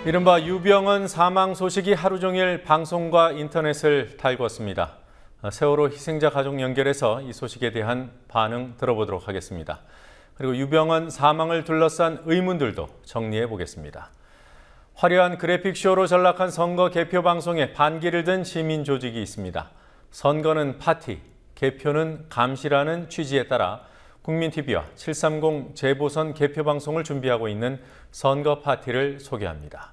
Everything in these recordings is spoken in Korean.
이른바 유병언 사망 소식이 하루 종일 방송과 인터넷을 달궜습니다. 세월호 희생자 가족 연결해서 이 소식에 대한 반응 들어보도록 하겠습니다. 그리고 유병언 사망을 둘러싼 의문들도 정리해 보겠습니다. 화려한 그래픽쇼로 전락한 선거 개표 방송에 반기를 든 시민 조직이 있습니다. 선거는 파티, 개표는 감시라는 취지에 따라 국민TV와 730 재보선 개표 방송을 준비하고 있는 선거 파티를 소개합니다.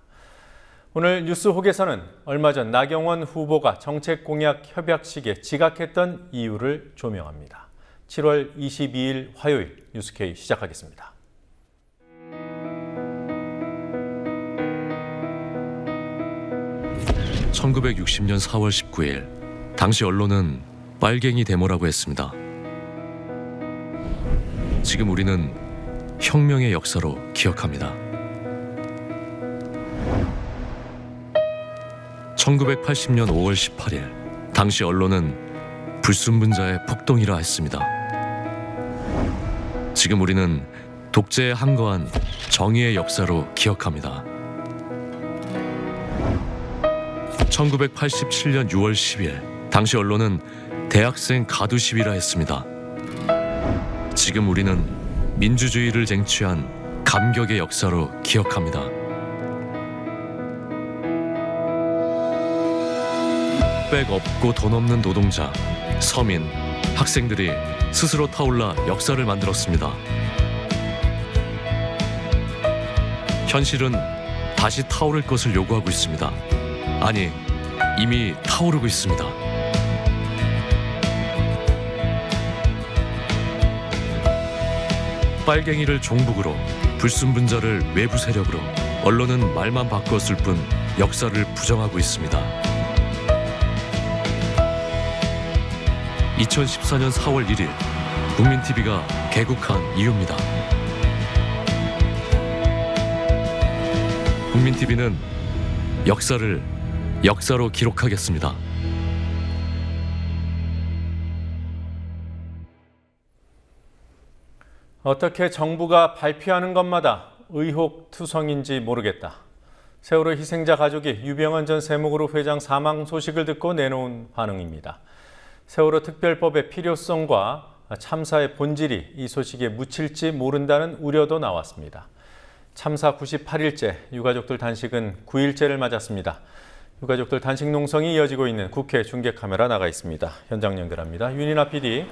오늘 뉴스혹에서는 얼마 전 나경원 후보가 정책 공약 협약식에 지각했던 이유를 조명합니다. 7월 22일 화요일 뉴스K 시작하겠습니다. (1960년 4월 19일) 당시 언론은 빨갱이 데모라고 했습니다. 지금 우리는 혁명의 역사로 기억합니다. 1980년 5월 18일 당시 언론은 불순분자의 폭동이라 했습니다. 지금 우리는 독재에 항거한 정의의 역사로 기억합니다. 1987년 6월 10일 당시 언론은 대학생 가두 시위라 했습니다. 지금 우리는 민주주의를 쟁취한 감격의 역사로 기억합니다. 백 없고 돈 없는 노동자, 서민, 학생들이 스스로 타올라 역사를 만들었습니다. 현실은 다시 타오를 것을 요구하고 있습니다. 아니, 이미 타오르고 있습니다. 빨갱이를 종북으로, 불순분자를 외부 세력으로, 언론은 말만 바꿨을 뿐 역사를 부정하고 있습니다. 2014년 4월 1일 국민TV가 개국한 이유입니다. 국민TV는 역사를 역사로 기록하겠습니다. 어떻게 정부가 발표하는 것마다 의혹투성인지 모르겠다. 세월호 희생자 가족이 유병언 전 세무그룹 회장 사망 소식을 듣고 내놓은 반응입니다. 세월호 특별법의 필요성과 참사의 본질이 이 소식에 묻힐지 모른다는 우려도 나왔습니다. 참사 98일째, 유가족들 단식은 9일째를 맞았습니다. 유가족들 단식 농성이 이어지고 있는 국회 중계카메라 나가 있습니다. 현장 연결합니다. 윤이나 PD.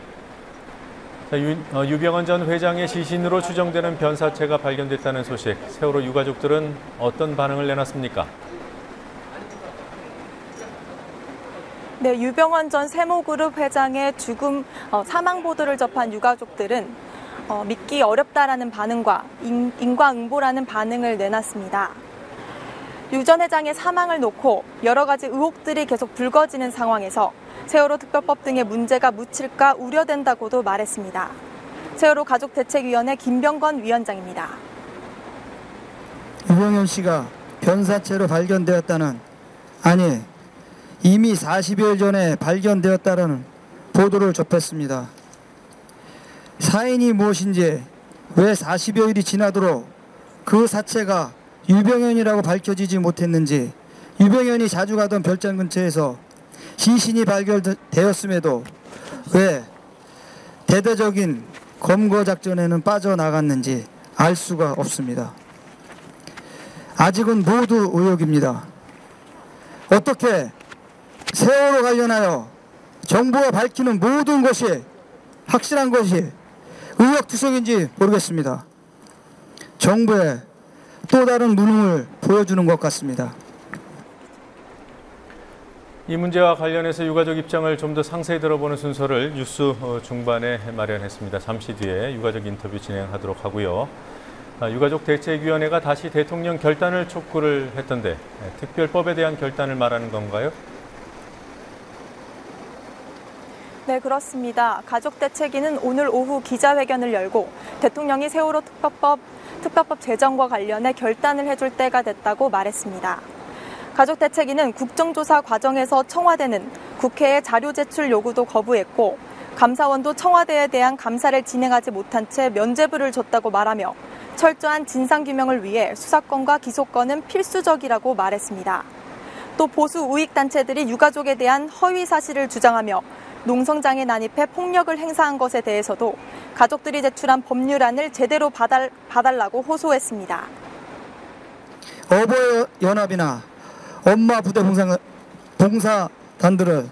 유병언 전 회장의 시신으로 추정되는 변사체가 발견됐다는 소식, 세월호 유가족들은 어떤 반응을 내놨습니까? 네, 유병언 전 세무그룹 회장의 죽음 사망 보도를 접한 유가족들은 믿기 어렵다라는 반응과 인과응보라는 반응을 내놨습니다. 유 전 회장의 사망을 놓고 여러 가지 의혹들이 계속 불거지는 상황에서 세월호 특별법 등의 문제가 묻힐까 우려된다고도 말했습니다. 세월호 가족대책위원회 김병건 위원장입니다. 유병언 씨가 변사체로 발견되었다는, 아니 이미 40여일 전에 발견되었다는 보도를 접했습니다. 사인이 무엇인지, 왜 40여일이 지나도록 그 사체가 유병언이라고 밝혀지지 못했는지, 유병언이 자주 가던 별장 근처에서 시신이 발견되었음에도 왜 대대적인 검거 작전에는 빠져나갔는지 알 수가 없습니다. 아직은 모두 의혹입니다. 어떻게 세월호 관련하여 정부가 밝히는 모든 것이 확실한 것이 의혹투성인지 모르겠습니다. 정부의 또 다른 무능을 보여주는 것 같습니다. 이 문제와 관련해서 유가족 입장을 좀 더 상세히 들어보는 순서를 뉴스 중반에 마련했습니다. 잠시 뒤에 유가족 인터뷰 진행하도록 하고요. 유가족 대책위원회가 다시 대통령 결단을 촉구를 했던데, 특별법에 대한 결단을 말하는 건가요? 네, 그렇습니다. 가족대책위는 오늘 오후 기자회견을 열고 대통령이 세월호 특별법 제정과 관련해 결단을 해줄 때가 됐다고 말했습니다. 가족대책위는 국정조사 과정에서 청와대는 국회에 자료 제출 요구도 거부했고, 감사원도 청와대에 대한 감사를 진행하지 못한 채 면죄부를 줬다고 말하며 철저한 진상규명을 위해 수사권과 기소권은 필수적이라고 말했습니다. 또 보수 우익단체들이 유가족에 대한 허위 사실을 주장하며 농성장에 난입해 폭력을 행사한 것에 대해서도 가족들이 제출한 법률안을 제대로 봐달라고 호소했습니다. 어버이 연합이나 엄마 부대 봉사단들은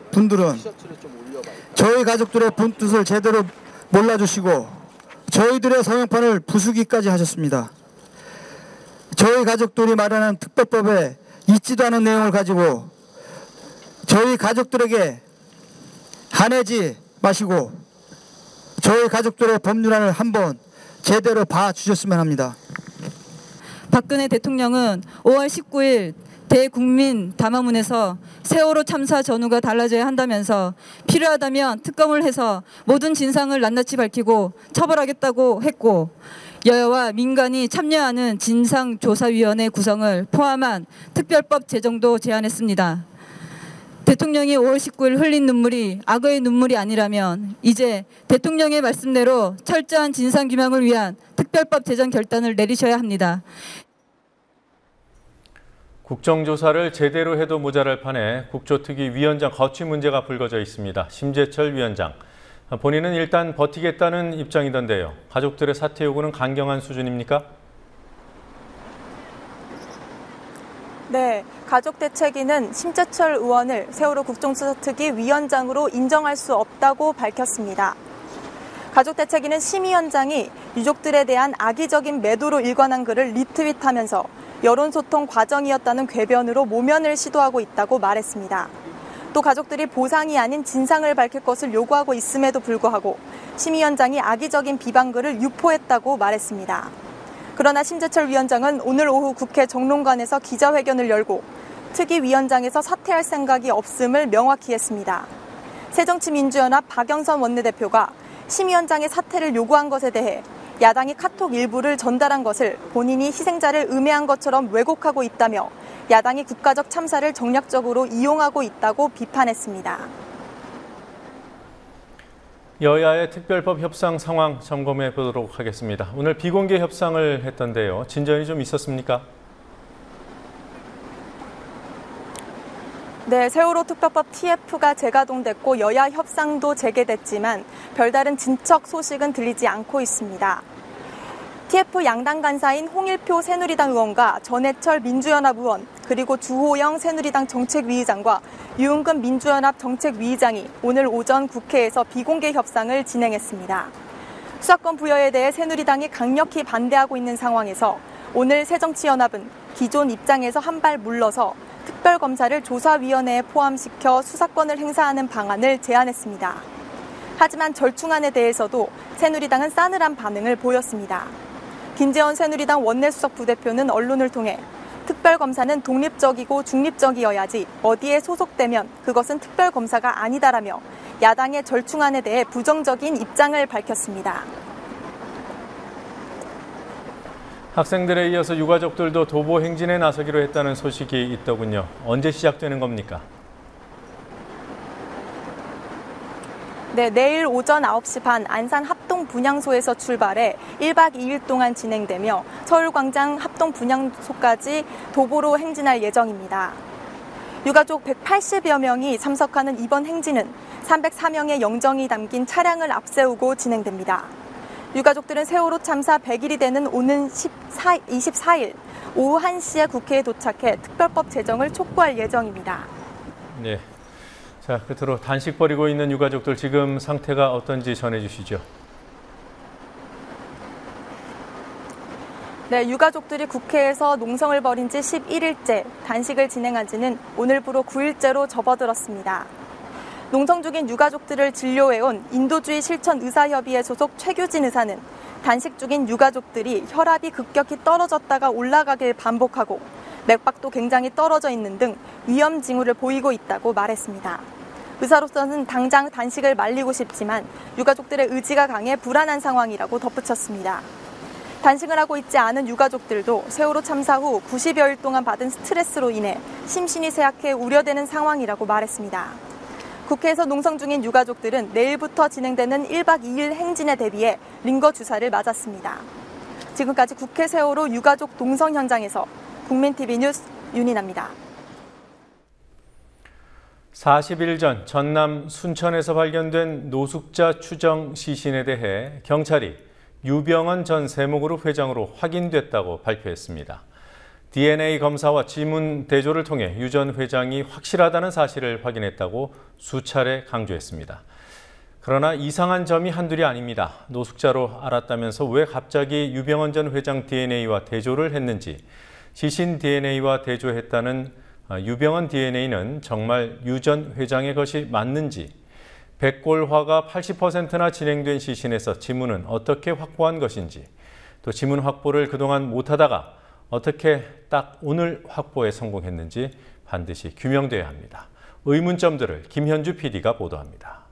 저희 가족들의 본뜻을 제대로 몰라주시고 저희들의 성형판을 부수기까지 하셨습니다. 저희 가족들이 마련한 특별법에 있지도 않은 내용을 가지고 저희 가족들에게 화내지 마시고 저희 가족들의 법률안을 한번 제대로 봐주셨으면 합니다. 박근혜 대통령은 5월 19일 대국민 담화문에서 세월호 참사 전후가 달라져야 한다면서 필요하다면 특검을 해서 모든 진상을 낱낱이 밝히고 처벌하겠다고 했고, 여야와 민간이 참여하는 진상조사위원회 구성을 포함한 특별법 제정도 제안했습니다. 대통령이 5월 19일 흘린 눈물이 악어의 눈물이 아니라면 이제 대통령의 말씀대로 철저한 진상규명을 위한 특별법 제정 결단을 내리셔야 합니다. 국정조사를 제대로 해도 모자랄 판에 국조특위 위원장 거취 문제가 불거져 있습니다. 심재철 위원장, 본인은 일단 버티겠다는 입장이던데요. 가족들의 사퇴 요구는 강경한 수준입니까? 네, 가족대책위는 심재철 의원을 세월호 국정조사특위 위원장으로 인정할 수 없다고 밝혔습니다. 가족대책위는 심 위원장이 유족들에 대한 악의적인 매도로 일관한 글을 리트윗하면서 여론소통 과정이었다는 궤변으로 모면을 시도하고 있다고 말했습니다. 또 가족들이 보상이 아닌 진상을 밝힐 것을 요구하고 있음에도 불구하고 심 위원장이 악의적인 비방글을 유포했다고 말했습니다. 그러나 심재철 위원장은 오늘 오후 국회 정론관에서 기자회견을 열고 특위위원장에서 사퇴할 생각이 없음을 명확히 했습니다. 새정치민주연합 박영선 원내대표가 심 위원장의 사퇴를 요구한 것에 대해 야당이 카톡 일부를 전달한 것을 본인이 희생자를 음해한 것처럼 왜곡하고 있다며 야당이 국가적 참사를 정략적으로 이용하고 있다고 비판했습니다. 여야의 특별법 협상 상황 점검해 보도록 하겠습니다. 오늘 비공개 협상을 했던데요. 진전이 좀 있었습니까? 네, 세월호 특별법 TF가 재가동됐고 여야 협상도 재개됐지만 별다른 진척 소식은 들리지 않고 있습니다. TF 양당 간사인 홍일표 새누리당 의원과 전해철 민주연합 의원, 그리고 주호영 새누리당 정책위의장과 유은근 민주연합 정책위의장이 오늘 오전 국회에서 비공개 협상을 진행했습니다. 수사권 부여에 대해 새누리당이 강력히 반대하고 있는 상황에서 오늘 새정치연합은 기존 입장에서 한 발 물러서 특별검사를 조사위원회에 포함시켜 수사권을 행사하는 방안을 제안했습니다. 하지만 절충안에 대해서도 새누리당은 싸늘한 반응을 보였습니다. 김재원 새누리당 원내수석 부대표는 언론을 통해 특별검사는 독립적이고 중립적이어야지 어디에 소속되면 그것은 특별검사가 아니다라며 야당의 절충안에 대해 부정적인 입장을 밝혔습니다. 학생들에 이어서 유가족들도 도보 행진에 나서기로 했다는 소식이 있더군요. 언제 시작되는 겁니까? 네, 내일 오전 9시 반 안산 합동분향소에서 출발해 1박 2일 동안 진행되며 서울광장 합동분향소까지 도보로 행진할 예정입니다. 유가족 180여 명이 참석하는 이번 행진은 304명의 영정이 담긴 차량을 앞세우고 진행됩니다. 유가족들은 세월호 참사 100일이 되는 오는 24일 오후 1시에 국회에 도착해 특별법 제정을 촉구할 예정입니다. 네. 자, 끝으로 단식 벌이고 있는 유가족들 지금 상태가 어떤지 전해주시죠. 네, 유가족들이 국회에서 농성을 벌인 지 11일째, 단식을 진행한 지는 오늘부로 9일째로 접어들었습니다. 농성 중인 유가족들을 진료해온 인도주의 실천 의사협의회 소속 최규진 의사는 단식 중인 유가족들이 혈압이 급격히 떨어졌다가 올라가길 반복하고 맥박도 굉장히 떨어져 있는 등 위험 징후를 보이고 있다고 말했습니다. 의사로서는 당장 단식을 말리고 싶지만 유가족들의 의지가 강해 불안한 상황이라고 덧붙였습니다. 단식을 하고 있지 않은 유가족들도 세월호 참사 후 90여일 동안 받은 스트레스로 인해 심신이 쇠약해 우려되는 상황이라고 말했습니다. 국회에서 농성 중인 유가족들은 내일부터 진행되는 1박 2일 행진에 대비해 링거 주사를 맞았습니다. 지금까지 국회 세월호 유가족 동성 현장에서 국민TV 뉴스 윤희나입니다. 40일 전 전남 순천에서 발견된 노숙자 추정 시신에 대해 경찰이 유병언 전 세모그룹 회장으로 확인됐다고 발표했습니다. DNA 검사와 지문 대조를 통해 유 전 회장이 확실하다는 사실을 확인했다고 수차례 강조했습니다. 그러나 이상한 점이 한둘이 아닙니다. 노숙자로 알았다면서 왜 갑자기 유병언 전 회장 DNA와 대조를 했는지, 시신 DNA와 대조했다는 유병언 DNA는 정말 유 전 회장의 것이 맞는지, 백골화가 80%나 진행된 시신에서 지문은 어떻게 확보한 것인지, 또 지문 확보를 그동안 못하다가 어떻게 딱 오늘 확보에 성공했는지 반드시 규명돼야 합니다. 의문점들을 김현주 PD가 보도합니다.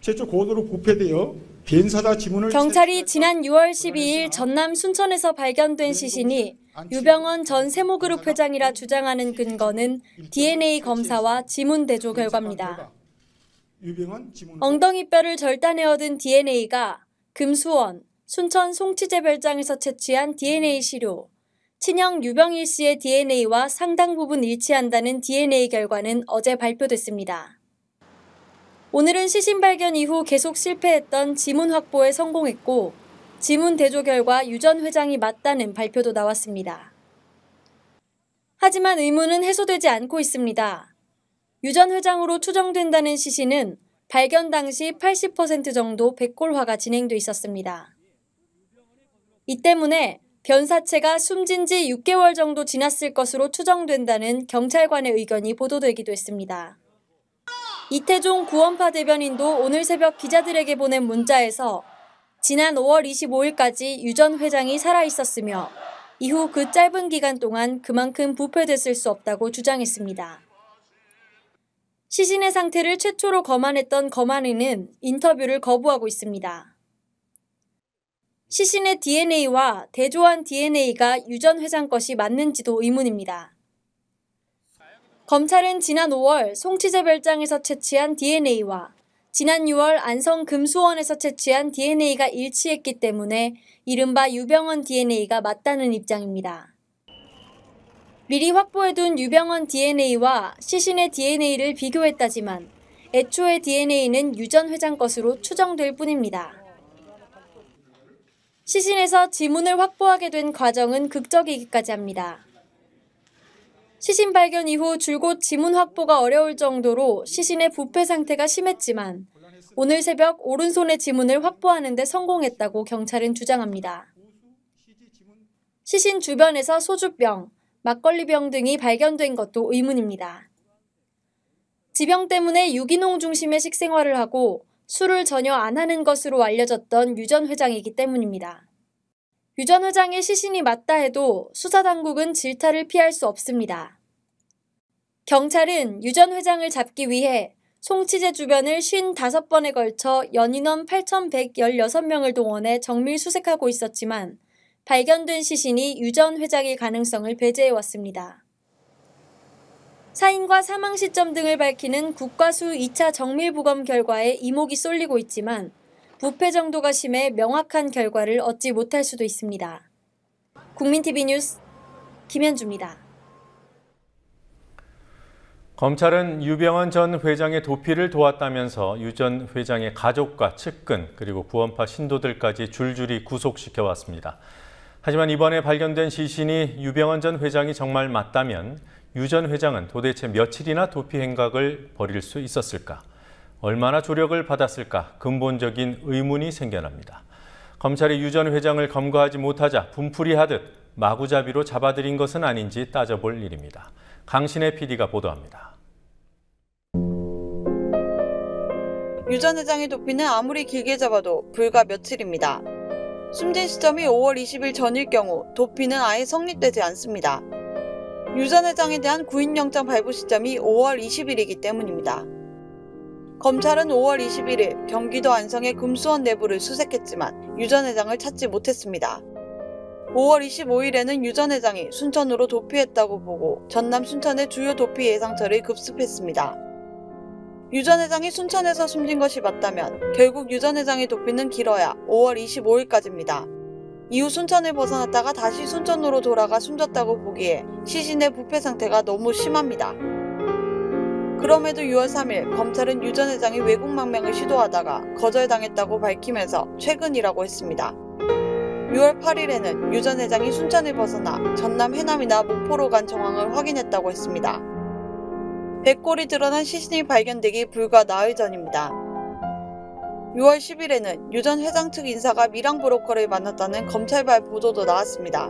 최초 고도로 부패되어 비엔사다 지문을 경찰이 지난 6월 12일 전남 순천에서 발견된 시신이 유병언 전 세모그룹 회장이라 주장하는 근거는 DNA 검사와 지문 대조 결과입니다. 엉덩이뼈를 절단해 얻은 DNA가 금수원, 순천 송치제 별장에서 채취한 DNA 시료, 친형 유병일 씨의 DNA와 상당 부분 일치한다는 DNA 결과는 어제 발표됐습니다. 오늘은 시신 발견 이후 계속 실패했던 지문 확보에 성공했고, 지문 대조 결과 유 전 회장이 맞다는 발표도 나왔습니다. 하지만 의문은 해소되지 않고 있습니다. 유 전 회장으로 추정된다는 시신은 발견 당시 80% 정도 백골화가 진행돼 있었습니다. 이 때문에 변사체가 숨진 지 6개월 정도 지났을 것으로 추정된다는 경찰관의 의견이 보도되기도 했습니다. 이태종 구원파 대변인도 오늘 새벽 기자들에게 보낸 문자에서 지난 5월 25일까지 유 전 회장이 살아있었으며 이후 그 짧은 기간 동안 그만큼 부패됐을 수 없다고 주장했습니다. 시신의 상태를 최초로 검안했던 검안의는 인터뷰를 거부하고 있습니다. 시신의 DNA와 대조한 DNA가 유 전 회장 것이 맞는지도 의문입니다. 검찰은 지난 5월 송치제 별장에서 채취한 DNA와 지난 6월 안성 금수원에서 채취한 DNA가 일치했기 때문에 이른바 유병언 DNA가 맞다는 입장입니다. 미리 확보해둔 유병언 DNA와 시신의 DNA를 비교했다지만 애초에 DNA는 유 전 회장 것으로 추정될 뿐입니다. 시신에서 지문을 확보하게 된 과정은 극적이기까지 합니다. 시신 발견 이후 줄곧 지문 확보가 어려울 정도로 시신의 부패 상태가 심했지만 오늘 새벽 오른손의 지문을 확보하는 데 성공했다고 경찰은 주장합니다. 시신 주변에서 소주병, 막걸리병 등이 발견된 것도 의문입니다. 지병 때문에 유기농 중심의 식생활을 하고 술을 전혀 안 하는 것으로 알려졌던 유 전 회장이기 때문입니다. 유 전 회장의 시신이 맞다 해도 수사당국은 질타를 피할 수 없습니다. 경찰은 유 전 회장을 잡기 위해 송치제 주변을 55번에 걸쳐 연인원 8,116명을 동원해 정밀 수색하고 있었지만 발견된 시신이 유 전 회장일 가능성을 배제해왔습니다. 사인과 사망 시점 등을 밝히는 국과수 2차 정밀부검 결과에 이목이 쏠리고 있지만 부패 정도가 심해 명확한 결과를 얻지 못할 수도 있습니다. 국민TV 뉴스 김현주입니다. 검찰은 유병언 전 회장의 도피를 도왔다면서 유 전 회장의 가족과 측근 그리고 구원파 신도들까지 줄줄이 구속시켜왔습니다. 하지만 이번에 발견된 시신이 유병언 전 회장이 정말 맞다면 유 전 회장은 도대체 며칠이나 도피 행각을 벌일 수 있었을까? 얼마나 조력을 받았을까? 근본적인 의문이 생겨납니다. 검찰이 유 전 회장을 검거하지 못하자 분풀이하듯 마구잡이로 잡아들인 것은 아닌지 따져볼 일입니다. 강신혜 PD가 보도합니다. 유 전 회장의 도피는 아무리 길게 잡아도 불과 며칠입니다. 숨진 시점이 5월 20일 전일 경우 도피는 아예 성립되지 않습니다. 유 전 회장에 대한 구인영장 발부 시점이 5월 20일이기 때문입니다. 검찰은 5월 21일 경기도 안성의 금수원 내부를 수색했지만 유 전 회장을 찾지 못했습니다. 5월 25일에는 유 전 회장이 순천으로 도피했다고 보고 전남 순천의 주요 도피 예상처를 급습했습니다. 유 전 회장이 순천에서 숨진 것이 맞다면 결국 유 전 회장의 도피는 길어야 5월 25일까지입니다. 이후 순천을 벗어났다가 다시 순천으로 돌아가 숨졌다고 보기에 시신의 부패 상태가 너무 심합니다. 그럼에도 6월 3일 검찰은 유 전 회장이 외국 망명을 시도하다가 거절당했다고 밝히면서 최근이라고 했습니다. 6월 8일에는 유 전 회장이 순천을 벗어나 전남 해남이나 목포로 간 정황을 확인했다고 했습니다. 백골이 드러난 시신이 발견되기 불과 나흘 전입니다. 6월 10일에는 유 전 회장 측 인사가 미랑 브로커를 만났다는 검찰발 보도도 나왔습니다.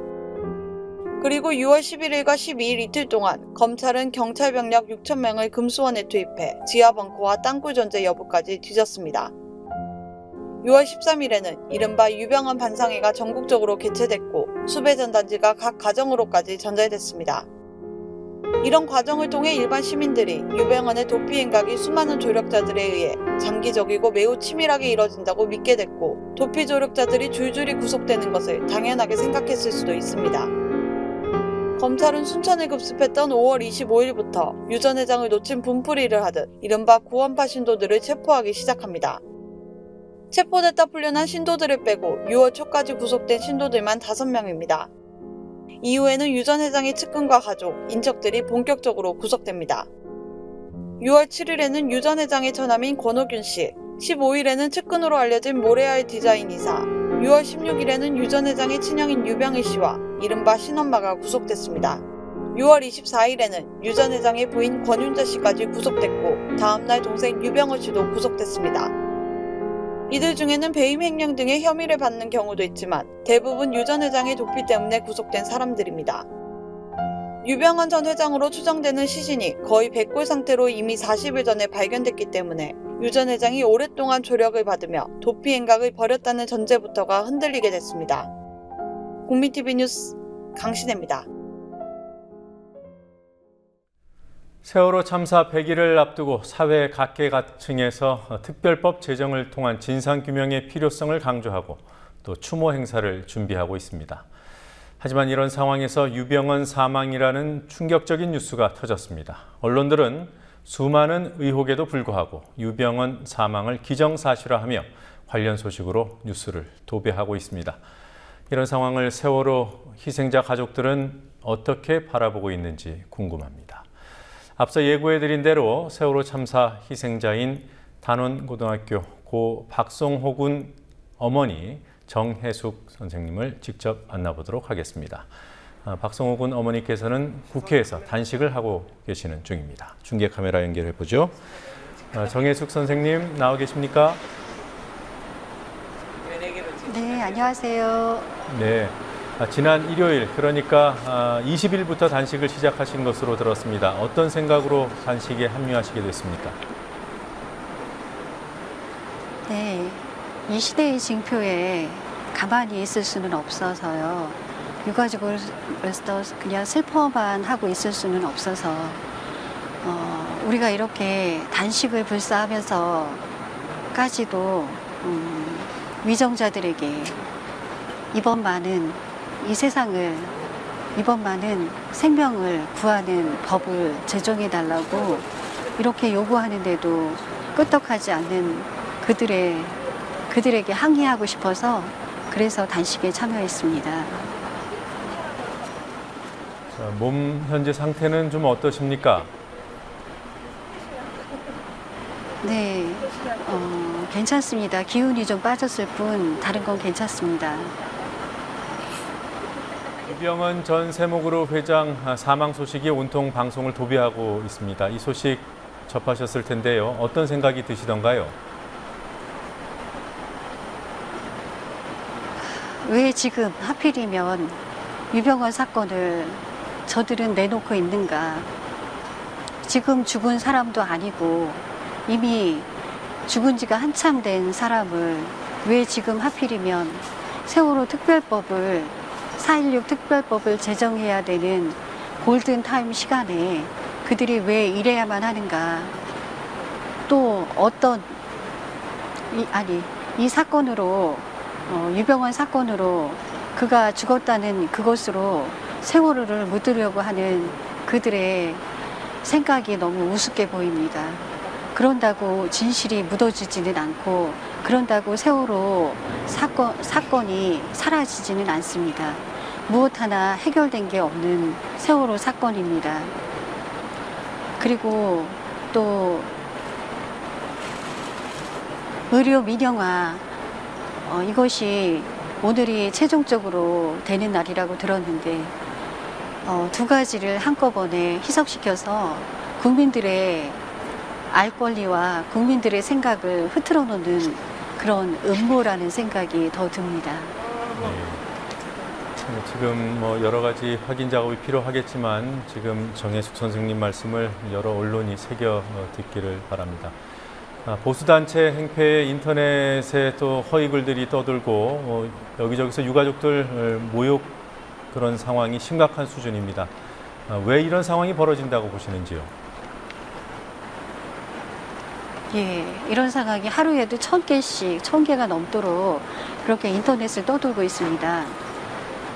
그리고 6월 11일과 12일 이틀 동안 검찰은 경찰 병력 6,000명을 금수원에 투입해 지하벙커와 땅굴 전제 여부까지 뒤졌습니다. 6월 13일에는 이른바 유병헌 반상회가 전국적으로 개최됐고 수배 전단지가 각 가정으로까지 전달됐습니다. 이런 과정을 통해 일반 시민들이 유병헌의 도피 행각이 수많은 조력자들에 의해 장기적이고 매우 치밀하게 이뤄진다고 믿게 됐고 도피 조력자들이 줄줄이 구속되는 것을 당연하게 생각했을 수도 있습니다. 검찰은 순천을 급습했던 5월 25일부터 유 전 회장을 놓친 분풀이를 하듯 이른바 구원파 신도들을 체포하기 시작합니다. 체포됐다 풀려난 신도들을 빼고 6월 초까지 구속된 신도들만 5명입니다. 이후에는 유 전 회장의 측근과 가족, 인척들이 본격적으로 구속됩니다. 6월 7일에는 유 전 회장의 처남인 권호균 씨, 15일에는 측근으로 알려진 모래알 디자인 이사, 6월 16일에는 유 전 회장의 친형인 유병일 씨와 이른바 신엄마가 구속됐습니다. 6월 24일에는 유 전 회장의 부인 권윤자 씨까지 구속됐고 다음날 동생 유병호 씨도 구속됐습니다. 이들 중에는 배임 횡령 등의 혐의를 받는 경우도 있지만 대부분 유 전 회장의 도피 때문에 구속된 사람들입니다. 유병헌 전 회장으로 추정되는 시신이 거의 백골 상태로 이미 40일 전에 발견됐기 때문에 유 전 회장이 오랫동안 조력을 받으며 도피 행각을 벌였다는 전제부터가 흔들리게 됐습니다. 국민TV 뉴스 강신혜입니다. 세월호 참사 100일을 앞두고 사회 각계각층에서 특별법 제정을 통한 진상규명의 필요성을 강조하고 또 추모 행사를 준비하고 있습니다. 하지만 이런 상황에서 유병헌 사망이라는 충격적인 뉴스가 터졌습니다. 언론들은 수많은 의혹에도 불구하고 유병헌 사망을 기정사실화하며 관련 소식으로 뉴스를 도배하고 있습니다. 이런 상황을 세월호 희생자 가족들은 어떻게 바라보고 있는지 궁금합니다. 앞서 예고해드린 대로 세월호 참사 희생자인 단원고등학교 고 박성호 군 어머니 정혜숙 선생님을 직접 만나보도록 하겠습니다. 박성호 군 어머니께서는 국회에서 단식을 하고 계시는 중입니다. 중계 카메라 연결해 보죠. 정혜숙 선생님 나와 계십니까? 네, 안녕하세요. 네. 지난 일요일, 그러니까 20일부터 단식을 시작하신 것으로 들었습니다. 어떤 생각으로 단식에 합류하시게 됐습니까? 네, 이 시대의 징표에 가만히 있을 수는 없어서요. 유가족으로서 그냥 슬퍼만 하고 있을 수는 없어서 우리가 이렇게 단식을 불사하면서까지도 위정자들에게 이번 많은 생명을 구하는 법을 제정해달라고 이렇게 요구하는데도 끄떡하지 않는 그들에게 항의하고 싶어서 그래서 단식에 참여했습니다. 몸 현재 상태는 좀 어떠십니까? 네, 괜찮습니다. 기운이 좀 빠졌을 뿐 다른 건 괜찮습니다. 유병헌 전 세모그룹 회장 사망 소식이 온통 방송을 도배하고 있습니다. 이 소식 접하셨을 텐데요. 어떤 생각이 드시던가요? 왜 지금 하필이면 유병헌 사건을 저들은 내놓고 있는가? 지금 죽은 사람도 아니고 이미 죽은 지가 한참 된 사람을 왜 지금 하필이면 세월호 특별법을 4.16 특별법을 제정해야 되는 골든타임 시간에 그들이 왜 이래야만 하는가? 또 이 사건으로 유병헌 사건으로 그가 죽었다는 그것으로 세월호를 묻으려고 하는 그들의 생각이 너무 우습게 보입니다. 그런다고 진실이 묻어지지는 않고 그런다고 세월호 사건이 사라지지는 않습니다. 무엇 하나 해결된 게 없는 세월호 사건입니다. 그리고 또 의료 민영화, 이것이 오늘이 최종적으로 되는 날이라고 들었는데 두 가지를 한꺼번에 희석시켜서 국민들의 알 권리와 국민들의 생각을 흐트러 놓는 그런 음모라는 생각이 더 듭니다. 네. 지금 뭐 여러 가지 확인 작업이 필요하겠지만 지금 정혜숙 선생님 말씀을 여러 언론이 새겨 듣기를 바랍니다. 보수단체 행패에 인터넷에 또 허위 글들이 떠들고 여기저기서 유가족들 모욕 그런 상황이 심각한 수준입니다. 왜 이런 상황이 벌어진다고 보시는지요? 예, 이런 상황이 하루에도 1000개씩, 1000개가 넘도록 그렇게 인터넷을 떠돌고 있습니다.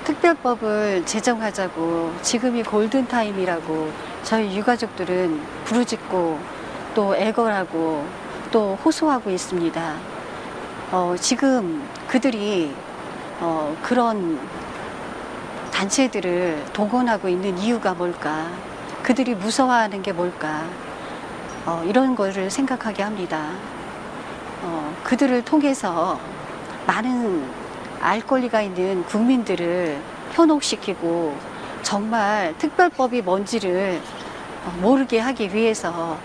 특별법을 제정하자고 지금이 골든타임이라고 저희 유가족들은 부르짖고 또 애걸하고 또 호소하고 있습니다. 지금 그들이 그런 단체들을 동원하고 있는 이유가 뭘까? 그들이 무서워하는 게 뭘까? 이런 거를 생각하게 합니다. 그들을 통해서 많은 알 권리가 있는 국민들을 현혹시키고 정말 특별법이 뭔지를 모르게 하기 위해서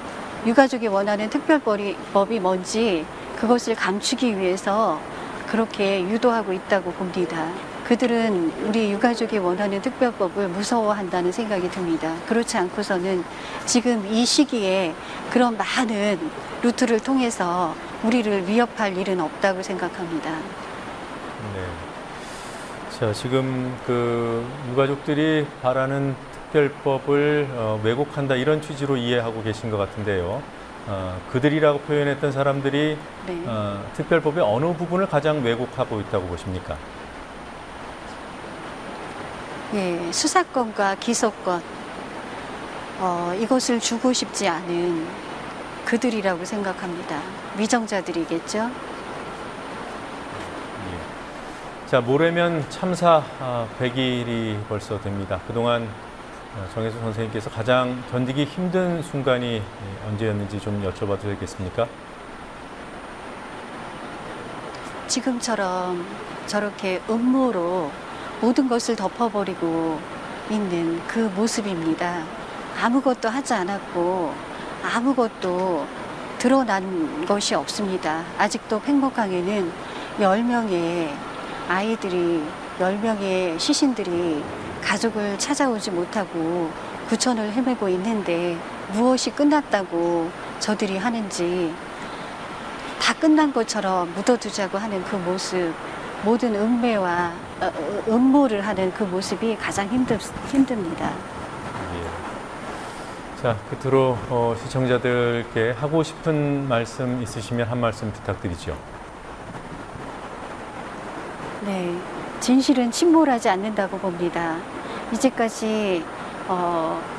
유가족이 원하는 특별법이 뭔지 그것을 감추기 위해서 그렇게 유도하고 있다고 봅니다. 그들은 우리 유가족이 원하는 특별법을 무서워한다는 생각이 듭니다. 그렇지 않고서는 지금 이 시기에 그런 많은 루트를 통해서 우리를 위협할 일은 없다고 생각합니다. 네. 자, 지금 그 유가족들이 바라는 특별법을 왜곡한다 이런 취지로 이해하고 계신 것 같은데요. 그들이라고 표현했던 사람들이 네. 특별법의 어느 부분을 가장 왜곡하고 있다고 보십니까? 예, 수사권과 기소권, 이것을 주고 싶지 않은 그들이라고 생각합니다. 위정자들이겠죠? 예. 자, 모레면 참사 100일이 벌써 됩니다. 그동안 정혜숙 선생님께서 가장 견디기 힘든 순간이 언제였는지 좀 여쭤봐도 되겠습니까? 지금처럼 저렇게 음모로 모든 것을 덮어버리고 있는 그 모습입니다. 아무것도 하지 않았고 아무것도 드러난 것이 없습니다. 아직도 팽목항에는 10명의 아이들이, 10명의 시신들이 가족을 찾아오지 못하고 구천을 헤매고 있는데 무엇이 끝났다고 저들이 하는지, 다 끝난 것처럼 묻어두자고 하는 그 모습, 모든 음모를 하는 그 모습이 가장 힘듭니다. 예. 자, 끝으로 시청자들께 하고 싶은 말씀 있으시면 한 말씀 부탁드리죠. 네, 진실은 침몰하지 않는다고 봅니다. 이제까지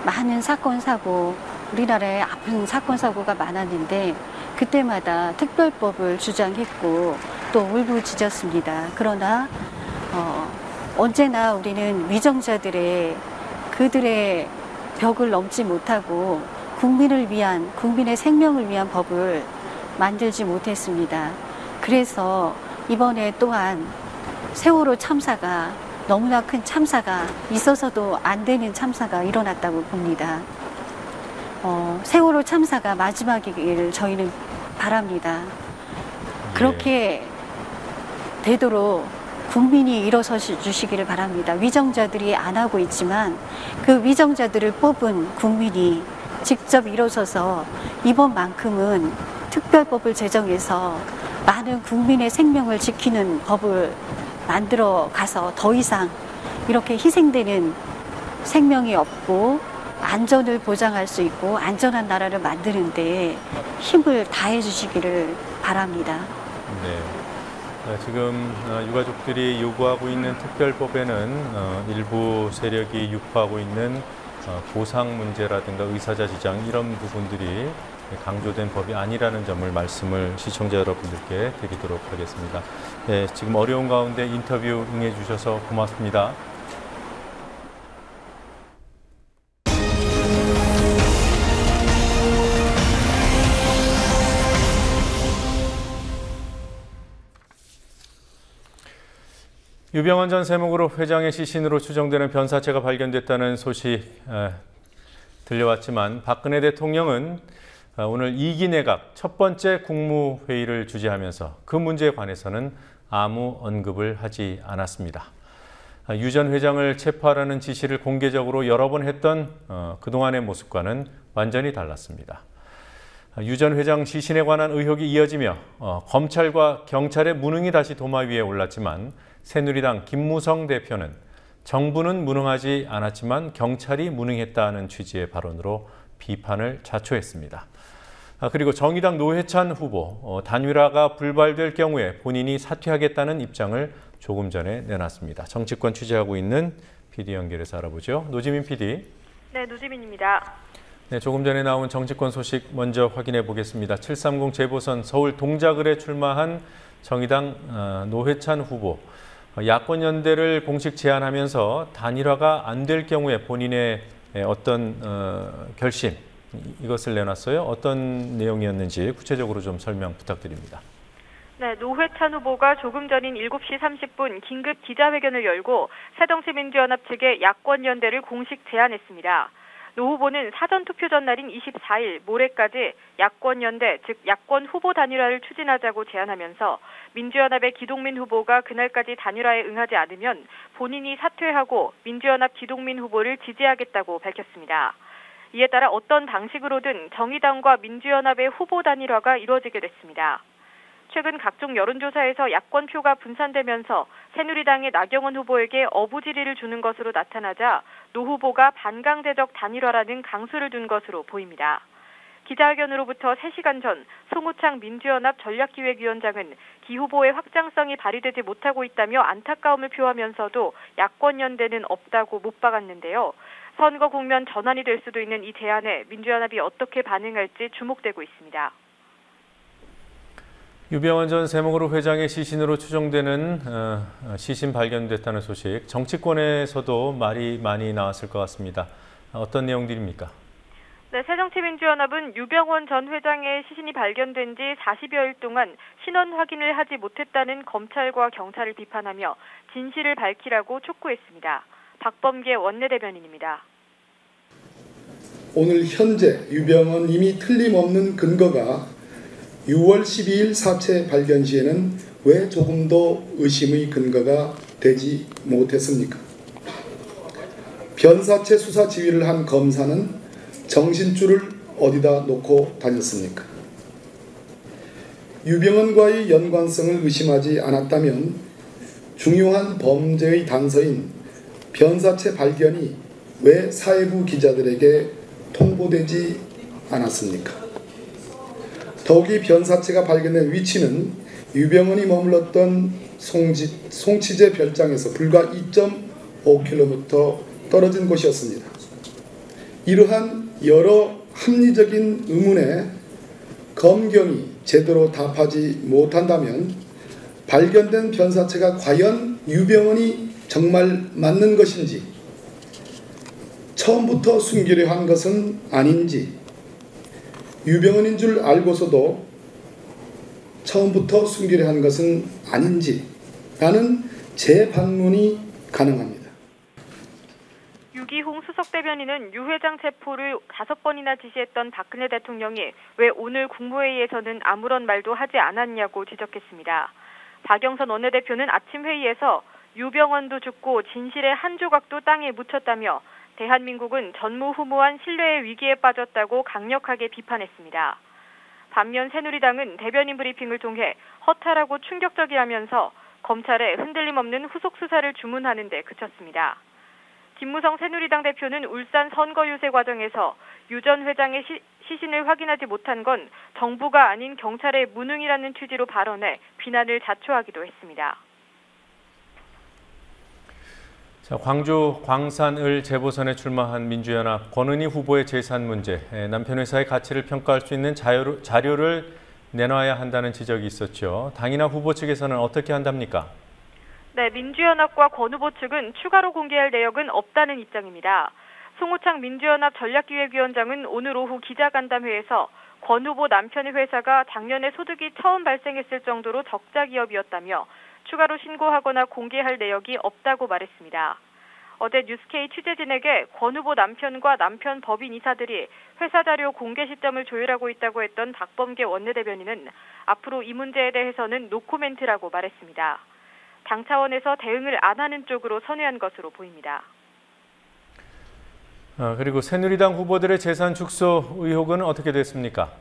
많은 사건, 사고, 우리나라에 아픈 사건, 사고가 많았는데 그때마다 특별법을 주장했고 또 울부짖었습니다. 그러나 언제나 우리는 위정자들의 그들의 벽을 넘지 못하고 국민을 위한, 국민의 생명을 위한 법을 만들지 못했습니다. 그래서 이번에 또한 세월호 참사가, 너무나 큰 참사가, 있어서도 안 되는 참사가 일어났다고 봅니다. 세월호 참사가 마지막이기를 저희는 바랍니다. 그렇게 되도록 국민이 일어서 주시기를 바랍니다. 위정자들이 안 하고 있지만 그 위정자들을 뽑은 국민이 직접 일어서서 이번만큼은 특별법을 제정해서 많은 국민의 생명을 지키는 법을 만들어 가서 더 이상 이렇게 희생되는 생명이 없고 안전을 보장할 수 있고 안전한 나라를 만드는데 힘을 다해 주시기를 바랍니다. 네. 지금 유가족들이 요구하고 있는 특별법에는 일부 세력이 유포하고 있는 보상 문제라든가 의사자지장 이런 부분들이 강조된 법이 아니라는 점을 말씀을 시청자 여러분들께 드리도록 하겠습니다. 네, 지금 어려운 가운데 인터뷰 응해 주셔서 고맙습니다. 유병헌 전 세무그룹 회장의 시신으로 추정되는 변사체가 발견됐다는 소식 들려왔지만 박근혜 대통령은 오늘 2기 내각 첫 번째 국무회의를 주재하면서 그 문제에 관해서는 아무 언급을 하지 않았습니다. 유 전 회장을 체포하라는 지시를 공개적으로 여러 번 했던 그동안의 모습과는 완전히 달랐습니다. 유 전 회장 시신에 관한 의혹이 이어지며 검찰과 경찰의 무능이 다시 도마 위에 올랐지만 새누리당 김무성 대표는 정부는 무능하지 않았지만 경찰이 무능했다는 취지의 발언으로 비판을 자초했습니다. 그리고 정의당 노회찬 후보 단일화가 불발될 경우에 본인이 사퇴하겠다는 입장을 조금 전에 내놨습니다. 정치권 취재하고 있는 PD 연결해서 알아보죠. 노지민 PD. 네, 노지민입니다. 네, 조금 전에 나온 정치권 소식 먼저 확인해 보겠습니다. 730 재보선 서울 동작을에 출마한 정의당 노회찬 후보. 야권 연대를 공식 제안하면서 단일화가 안 될 경우에 본인의 어떤 결심 이것을 내놨어요. 어떤 내용이었는지 구체적으로 좀 설명 부탁드립니다. 네, 노회찬 후보가 조금 전인 7시 30분 긴급 기자회견을 열고 새정치민주연합 측에 야권 연대를 공식 제안했습니다. 노 후보는 사전투표 전날인 24일 모레까지 야권 연대, 즉 야권 후보 단일화를 추진하자고 제안하면서 민주연합의 기동민 후보가 그날까지 단일화에 응하지 않으면 본인이 사퇴하고 민주연합 기동민 후보를 지지하겠다고 밝혔습니다. 이에 따라 어떤 방식으로든 정의당과 민주연합의 후보 단일화가 이루어지게 됐습니다. 최근 각종 여론조사에서 야권표가 분산되면서 새누리당의 나경원 후보에게 어부지리를 주는 것으로 나타나자 노 후보가 반강제적 단일화라는 강수를 둔 것으로 보입니다. 기자회견으로부터 3시간 전 송우창 민주연합 전략기획위원장은 기 후보의 확장성이 발휘되지 못하고 있다며 안타까움을 표하면서도 야권 연대는 없다고 못 박았는데요. 선거 국면 전환이 될 수도 있는 이 제안에 민주연합이 어떻게 반응할지 주목되고 있습니다. 유병헌 전 세무그룹 회장의 시신으로 추정되는 시신 발견됐다는 소식, 정치권에서도 말이 많이 나왔을 것 같습니다. 어떤 내용들입니까? 네, 새정치민주연합은 유병헌 전 회장의 시신이 발견된 지 40여일 동안 신원 확인을 하지 못했다는 검찰과 경찰을 비판하며 진실을 밝히라고 촉구했습니다. 박범계 원내대변인입니다. 오늘 현재 유병헌 이미 틀림없는 근거가 6월 12일 사체 발견 시에는 왜 조금도 의심의 근거가 되지 못했습니까? 변사체 수사 지휘를 한 검사는 정신줄을 어디다 놓고 다녔습니까? 유병헌과의 연관성을 의심하지 않았다면 중요한 범죄의 단서인 변사체 발견이 왜 사회부 기자들에게 통보되지 않았습니까? 더욱이 변사체가 발견된 위치는 유병헌이 머물렀던 송치제 별장에서 불과 2.5km 떨어진 곳이었습니다. 이러한 여러 합리적인 의문에 검경이 제대로 답하지 못한다면 발견된 변사체가 과연 유병헌이 정말 맞는 것인지, 처음부터 숨기려 한 것은 아닌지, 유병헌인 줄 알고서도 처음부터 숨기려 한 것은 아닌지라는 재반문이 가능합니다. 유기홍 수석대변인은 유 회장 체포를 5번이나 지시했던 박근혜 대통령이 왜 오늘 국무회의에서는 아무런 말도 하지 않았냐고 지적했습니다. 박영선 원내대표는 아침 회의에서 유병헌도 죽고 진실의 한 조각도 땅에 묻혔다며 대한민국은 전무후무한 신뢰의 위기에 빠졌다고 강력하게 비판했습니다. 반면 새누리당은 대변인 브리핑을 통해 허탈하고 충격적이라면서 검찰에 흔들림 없는 후속 수사를 주문하는 데 그쳤습니다. 김무성 새누리당 대표는 울산 선거 유세 과정에서 유 전 회장의 시신을 확인하지 못한 건 정부가 아닌 경찰의 무능이라는 취지로 발언해 비난을 자초하기도 했습니다. 자, 광주 광산을 재보선에 출마한 민주연합 권은희 후보의 재산 문제, 남편 회사의 가치를 평가할 수 있는 자료를 내놔야 한다는 지적이 있었죠. 당이나 후보 측에서는 어떻게 한답니까? 네, 민주연합과 권 후보 측은 추가로 공개할 내역은 없다는 입장입니다. 송우창 민주연합 전략기획위원장은 오늘 오후 기자간담회에서 권 후보 남편의 회사가 작년에 소득이 처음 발생했을 정도로 적자 기업이었다며 추가로 신고하거나 공개할 내역이 없다고 말했습니다. 어제 뉴스K 취재진에게 권 후보 남편과 남편 법인 이사들이 회사 자료 공개 시점을 조율하고 있다고 했던 박범계 원내대변인은 앞으로 이 문제에 대해서는 노코멘트라고 말했습니다. 당 차원에서 대응을 안 하는 쪽으로 선회한 것으로 보입니다. 그리고 새누리당 후보들의 재산 축소 의혹은 어떻게 됐습니까?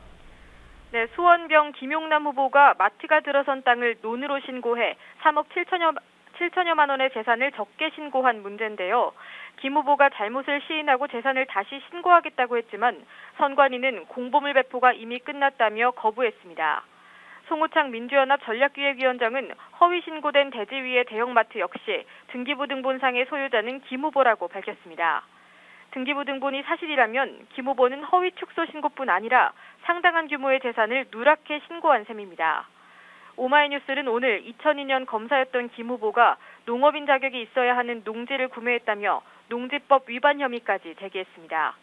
네, 수원병 김용남 후보가 마트가 들어선 땅을 논으로 신고해 3억 7천여만 원의 재산을 적게 신고한 문제인데요. 김 후보가 잘못을 시인하고 재산을 다시 신고하겠다고 했지만 선관위는 공보물 배포가 이미 끝났다며 거부했습니다. 송우창 민주연합 전략기획위원장은 허위 신고된 대지위의 대형마트 역시 등기부등본상의 소유자는 김 후보라고 밝혔습니다. 등기부등본이 사실이라면 김 후보는 허위 축소 신고뿐 아니라 상당한 규모의 재산을 누락해 신고한 셈입니다. 오마이뉴스는 오늘 2002년 검사였던 김 후보가 농업인 자격이 있어야 하는 농지를 구매했다며 농지법 위반 혐의까지 제기했습니다.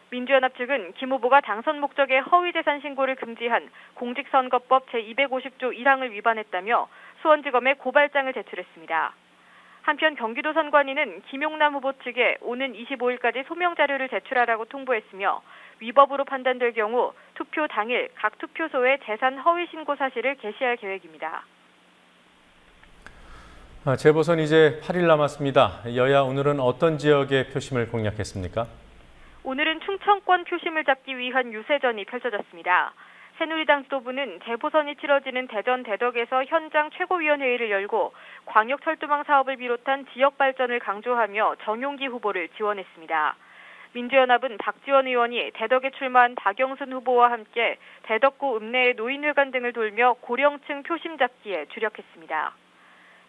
민주연합 측은 김 후보가 당선 목적의 허위 재산 신고를 금지한 공직선거법 제250조 1항을 위반했다며 수원지검에 고발장을 제출했습니다. 한편 경기도 선관위는 김용남 후보 측에 오는 25일까지 소명 자료를 제출하라고 통보했으며 위법으로 판단될 경우 투표 당일 각 투표소에 재산 허위 신고 사실을 게시할 계획입니다. 재보선 이제 8일 남았습니다. 여야 오늘은 어떤 지역의 표심을 공략했습니까? 오늘은 충청권 표심을 잡기 위한 유세전이 펼쳐졌습니다. 새누리당 지도부는 재보선이 치러지는 대전 대덕에서 현장 최고위원회의를 열고 광역철도망 사업을 비롯한 지역 발전을 강조하며 정용기 후보를 지원했습니다. 민주연합은 박지원 의원이 대덕에 출마한 박영순 후보와 함께 대덕구 읍내의 노인회관 등을 돌며 고령층 표심 잡기에 주력했습니다.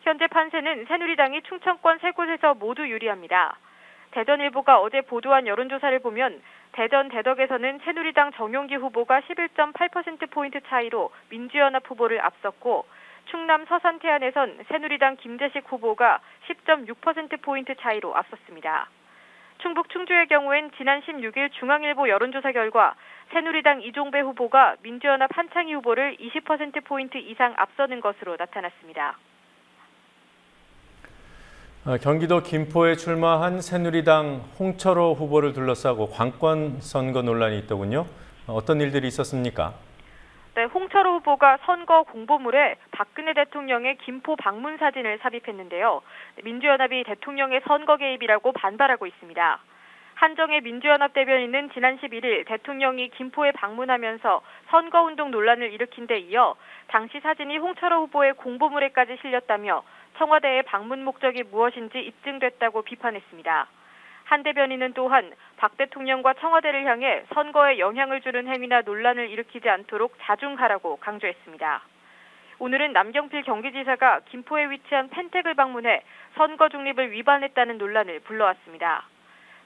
현재 판세는 새누리당이 충청권 세 곳에서 모두 유리합니다. 대전일보가 어제 보도한 여론조사를 보면 대전 대덕에서는 새누리당 정용기 후보가 11.8%포인트 차이로 민주연합 후보를 앞섰고 충남 서산 태안에선 새누리당 김재식 후보가 10.6%포인트 차이로 앞섰습니다. 충북 충주의 경우엔 지난 16일 중앙일보 여론조사 결과 새누리당 이종배 후보가 민주연합 한창희 후보를 20%포인트 이상 앞서는 것으로 나타났습니다. 경기도 김포에 출마한 새누리당 홍철호 후보를 둘러싸고 관권 선거 논란이 있더군요. 어떤 일들이 있었습니까? 네, 홍철호 후보가 선거 공보물에 박근혜 대통령의 김포 방문 사진을 삽입했는데요. 민주연합이 대통령의 선거 개입이라고 반발하고 있습니다. 한정혜 민주연합 대변인은 지난 11일 대통령이 김포에 방문하면서 선거운동 논란을 일으킨 데 이어 당시 사진이 홍철호 후보의 공보물에까지 실렸다며 청와대의 방문 목적이 무엇인지 입증됐다고 비판했습니다. 한 대변인은 또한 박 대통령과 청와대를 향해 선거에 영향을 주는 행위나 논란을 일으키지 않도록 자중하라고 강조했습니다. 오늘은 남경필 경기지사가 김포에 위치한 펜텍을 방문해 선거 중립을 위반했다는 논란을 불러왔습니다.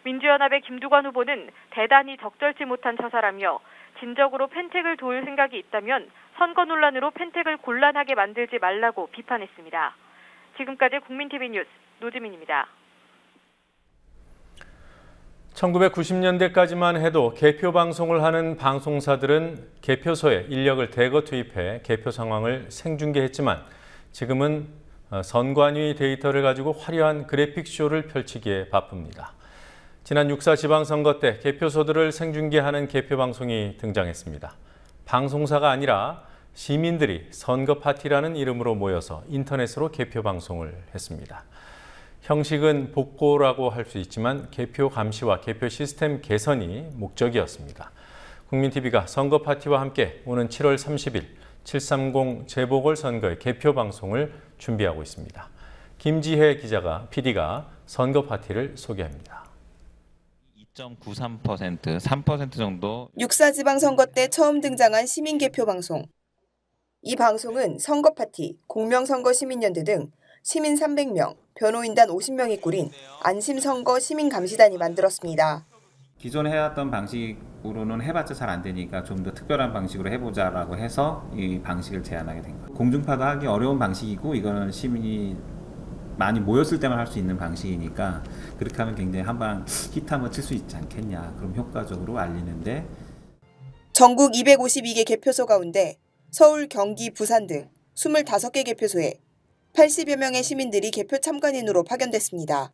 민주연합의 김두관 후보는 대단히 적절치 못한 처사라며 진적으로 펜텍을 도울 생각이 있다면 선거 논란으로 펜텍을 곤란하게 만들지 말라고 비판했습니다. 지금까지 국민TV 뉴스 노지민입니다. 1990년대까지만 해도 개표 방송을 하는 방송사들은 개표소에 인력을 대거 투입해 개표 상황을 생중계했지만 지금은 선관위 데이터를 가지고 화려한 그래픽쇼를 펼치기에 바쁩니다. 지난 6.4 지방선거 때 개표소들을 생중계하는 개표 방송이 등장했습니다. 방송사가 아니라 시민들이 선거 파티라는 이름으로 모여서 인터넷으로 개표 방송을 했습니다. 형식은 복고라고 할 수 있지만 개표 감시와 개표 시스템 개선이 목적이었습니다. 국민TV가 선거 파티와 함께 오는 7월 30일 730 재보궐선거의 개표 방송을 준비하고 있습니다. 김지혜 PD가 선거 파티를 소개합니다. 2.93%, 3% 정도. 6.4 지방선거 때 처음 등장한 시민개표 방송. 이 방송은 선거 파티, 공명선거 시민연대 등 시민 300명, 변호인단 50명이 꾸린 안심선거 시민감시단이 만들었습니다. 기존에 해왔던 방식으로는 해봤자 잘 안 되니까 좀 더 특별한 방식으로 해보자라고 해서 이 방식을 제안하게 된 거예요. 공중파도 하기 어려운 방식이고 이거는 시민이 많이 모였을 때만 할 수 있는 방식이니까 그렇게 하면 굉장히 한방 히트 한번 칠 수 있지 않겠냐. 그럼 효과적으로 알리는데 전국 252개 개표소 가운데 서울, 경기, 부산 등 25개 개표소에 80여 명의 시민들이 개표 참관인으로 파견됐습니다.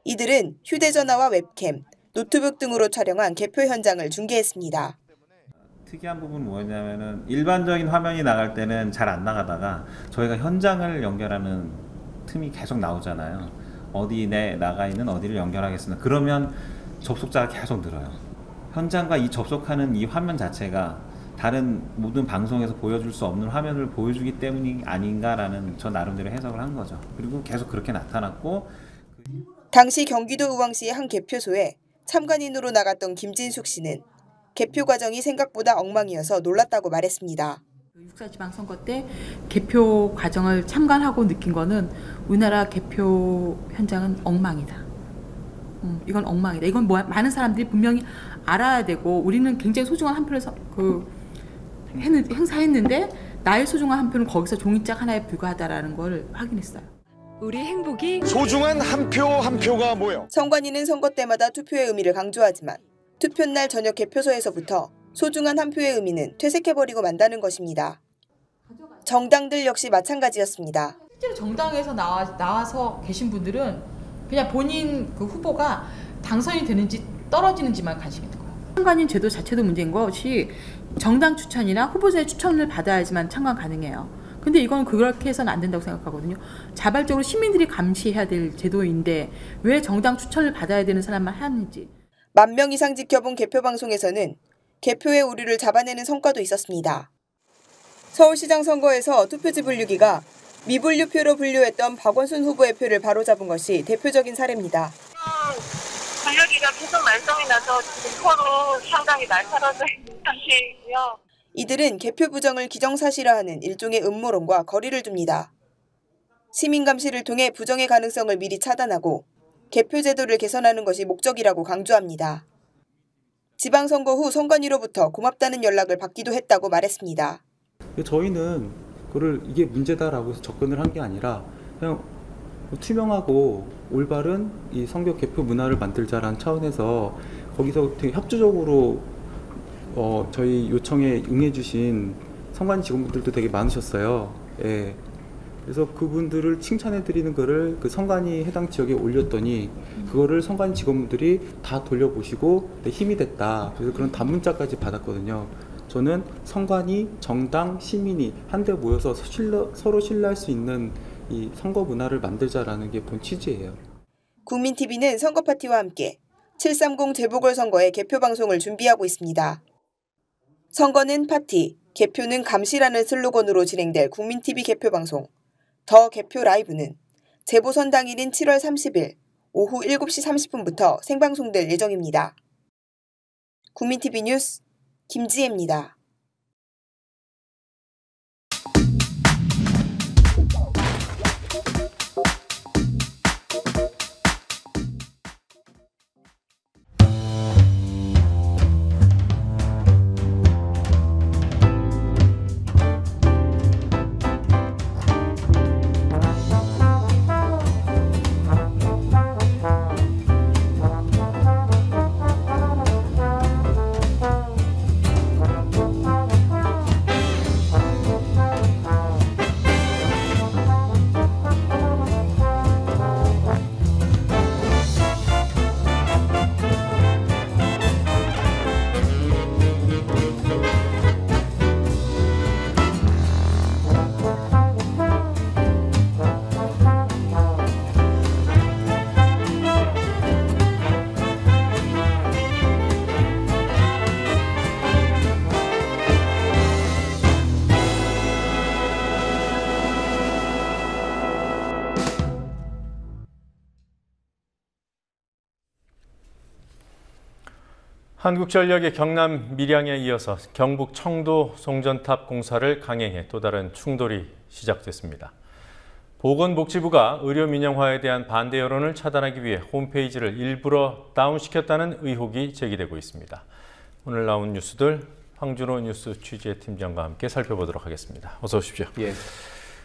이들은 휴대전화와 웹캠, 노트북 등으로 촬영한 개표 현장을 중계했습니다. 특이한 부분은 뭐냐면은 일반적인 화면이 나갈 때는 잘 안 나가다가 저희가 현장을 연결하는 틈이 계속 나오잖아요. 어디 내 나가 있는 어디를 연결하겠습니다. 그러면 접속자가 계속 늘어요. 현장과 이 접속하는 이 화면 자체가 다른 모든 방송에서 보여줄 수 없는 화면을 보여주기 때문이 아닌가라는 저 나름대로 해석을 한 거죠. 그리고 계속 그렇게 나타났고 당시 경기도 의왕시의 한 개표소에 참관인으로 나갔던 김진숙 씨는 개표 과정이 생각보다 엉망이어서 놀랐다고 말했습니다. 6.4 지방선거 때 개표 과정을 참관하고 느낀 거는 우리나라 개표 현장은 엉망이다. 이건 엉망이다. 이건 많은 사람들이 분명히 알아야 되고 우리는 굉장히 소중한 한 표를 행사했는데 나의 소중한 한 표는 거기서 종이짝 하나에 불과하다라는 걸 확인했어요. 우리 행복이 소중한 한 표 한 표가 뭐요? 선관위는 선거 때마다 투표의 의미를 강조하지만 투표날 저녁 개표소에서부터 소중한 한 표의 의미는 퇴색해버리고 만다는 것입니다. 정당들 역시 마찬가지였습니다. 실제로 정당에서 나와서 계신 분들은 그냥 본인 그 후보가 당선이 되는지 떨어지는지만 관심이 있는 거예요. 참관인 제도 자체도 문제인 것이 정당 추천이나 후보자의 추천을 받아야지만 참관 가능해요. 근데 이건 그렇게 해서는 안 된다고 생각하거든요. 자발적으로 시민들이 감시해야 될 제도인데 왜 정당 추천을 받아야 되는 사람만 하는지. 10,000명 이상 지켜본 개표방송에서는 개표의 오류를 잡아내는 성과도 있었습니다. 서울시장 선거에서 투표지 분류기가 미분류표로 분류했던 박원순 후보의 표를 바로잡은 것이 대표적인 사례입니다. 분류기가 계속 말썽이 나서 지금 표로 상당히 날카로워져 있는 상태이고요. 이들은 개표 부정을 기정사실화하는 일종의 음모론과 거리를 둡니다. 시민감시를 통해 부정의 가능성을 미리 차단하고 개표 제도를 개선하는 것이 목적이라고 강조합니다. 지방선거 후 선관위로부터 고맙다는 연락을 받기도 했다고 말했습니다. 저희는 그걸 이게 문제다라고 해서 접근을 한 게 아니라 그냥 투명하고 올바른 이 선거 개표 문화를 만들자라는 차원에서 거기서 되게 협조적으로 저희 요청에 응해주신 선관위 직원분들도 되게 많으셨어요. 예. 그래서 그분들을 칭찬해드리는 거를 그 선관위 해당 지역에 올렸더니 그거를 선관위 직원분들이 다 돌려보시고 힘이 됐다. 그래서 그런 단문자까지 받았거든요. 저는 선관위, 정당, 시민이 한데 모여서 서로 신뢰할 수 있는 이 선거 문화를 만들자라는 게 본 취지예요. 국민TV는 선거파티와 함께 730 재보궐선거의 개표 방송을 준비하고 있습니다. 선거는 파티, 개표는 감시라는 슬로건으로 진행될 국민TV 개표방송 더 개표 라이브는 재보선 당일인 7월 30일 오후 7시 30분부터 생방송될 예정입니다. 국민TV 뉴스 김지혜입니다. 한국전력의 경남 밀양에 이어서 경북 청도 송전탑 공사를 강행해 또 다른 충돌이 시작됐습니다. 보건복지부가 의료 민영화에 대한 반대 여론을 차단하기 위해 홈페이지를 일부러 다운시켰다는 의혹이 제기되고 있습니다. 오늘 나온 뉴스들 황준호 뉴스 취재팀장과 함께 살펴보도록 하겠습니다. 어서 오십시오. 예.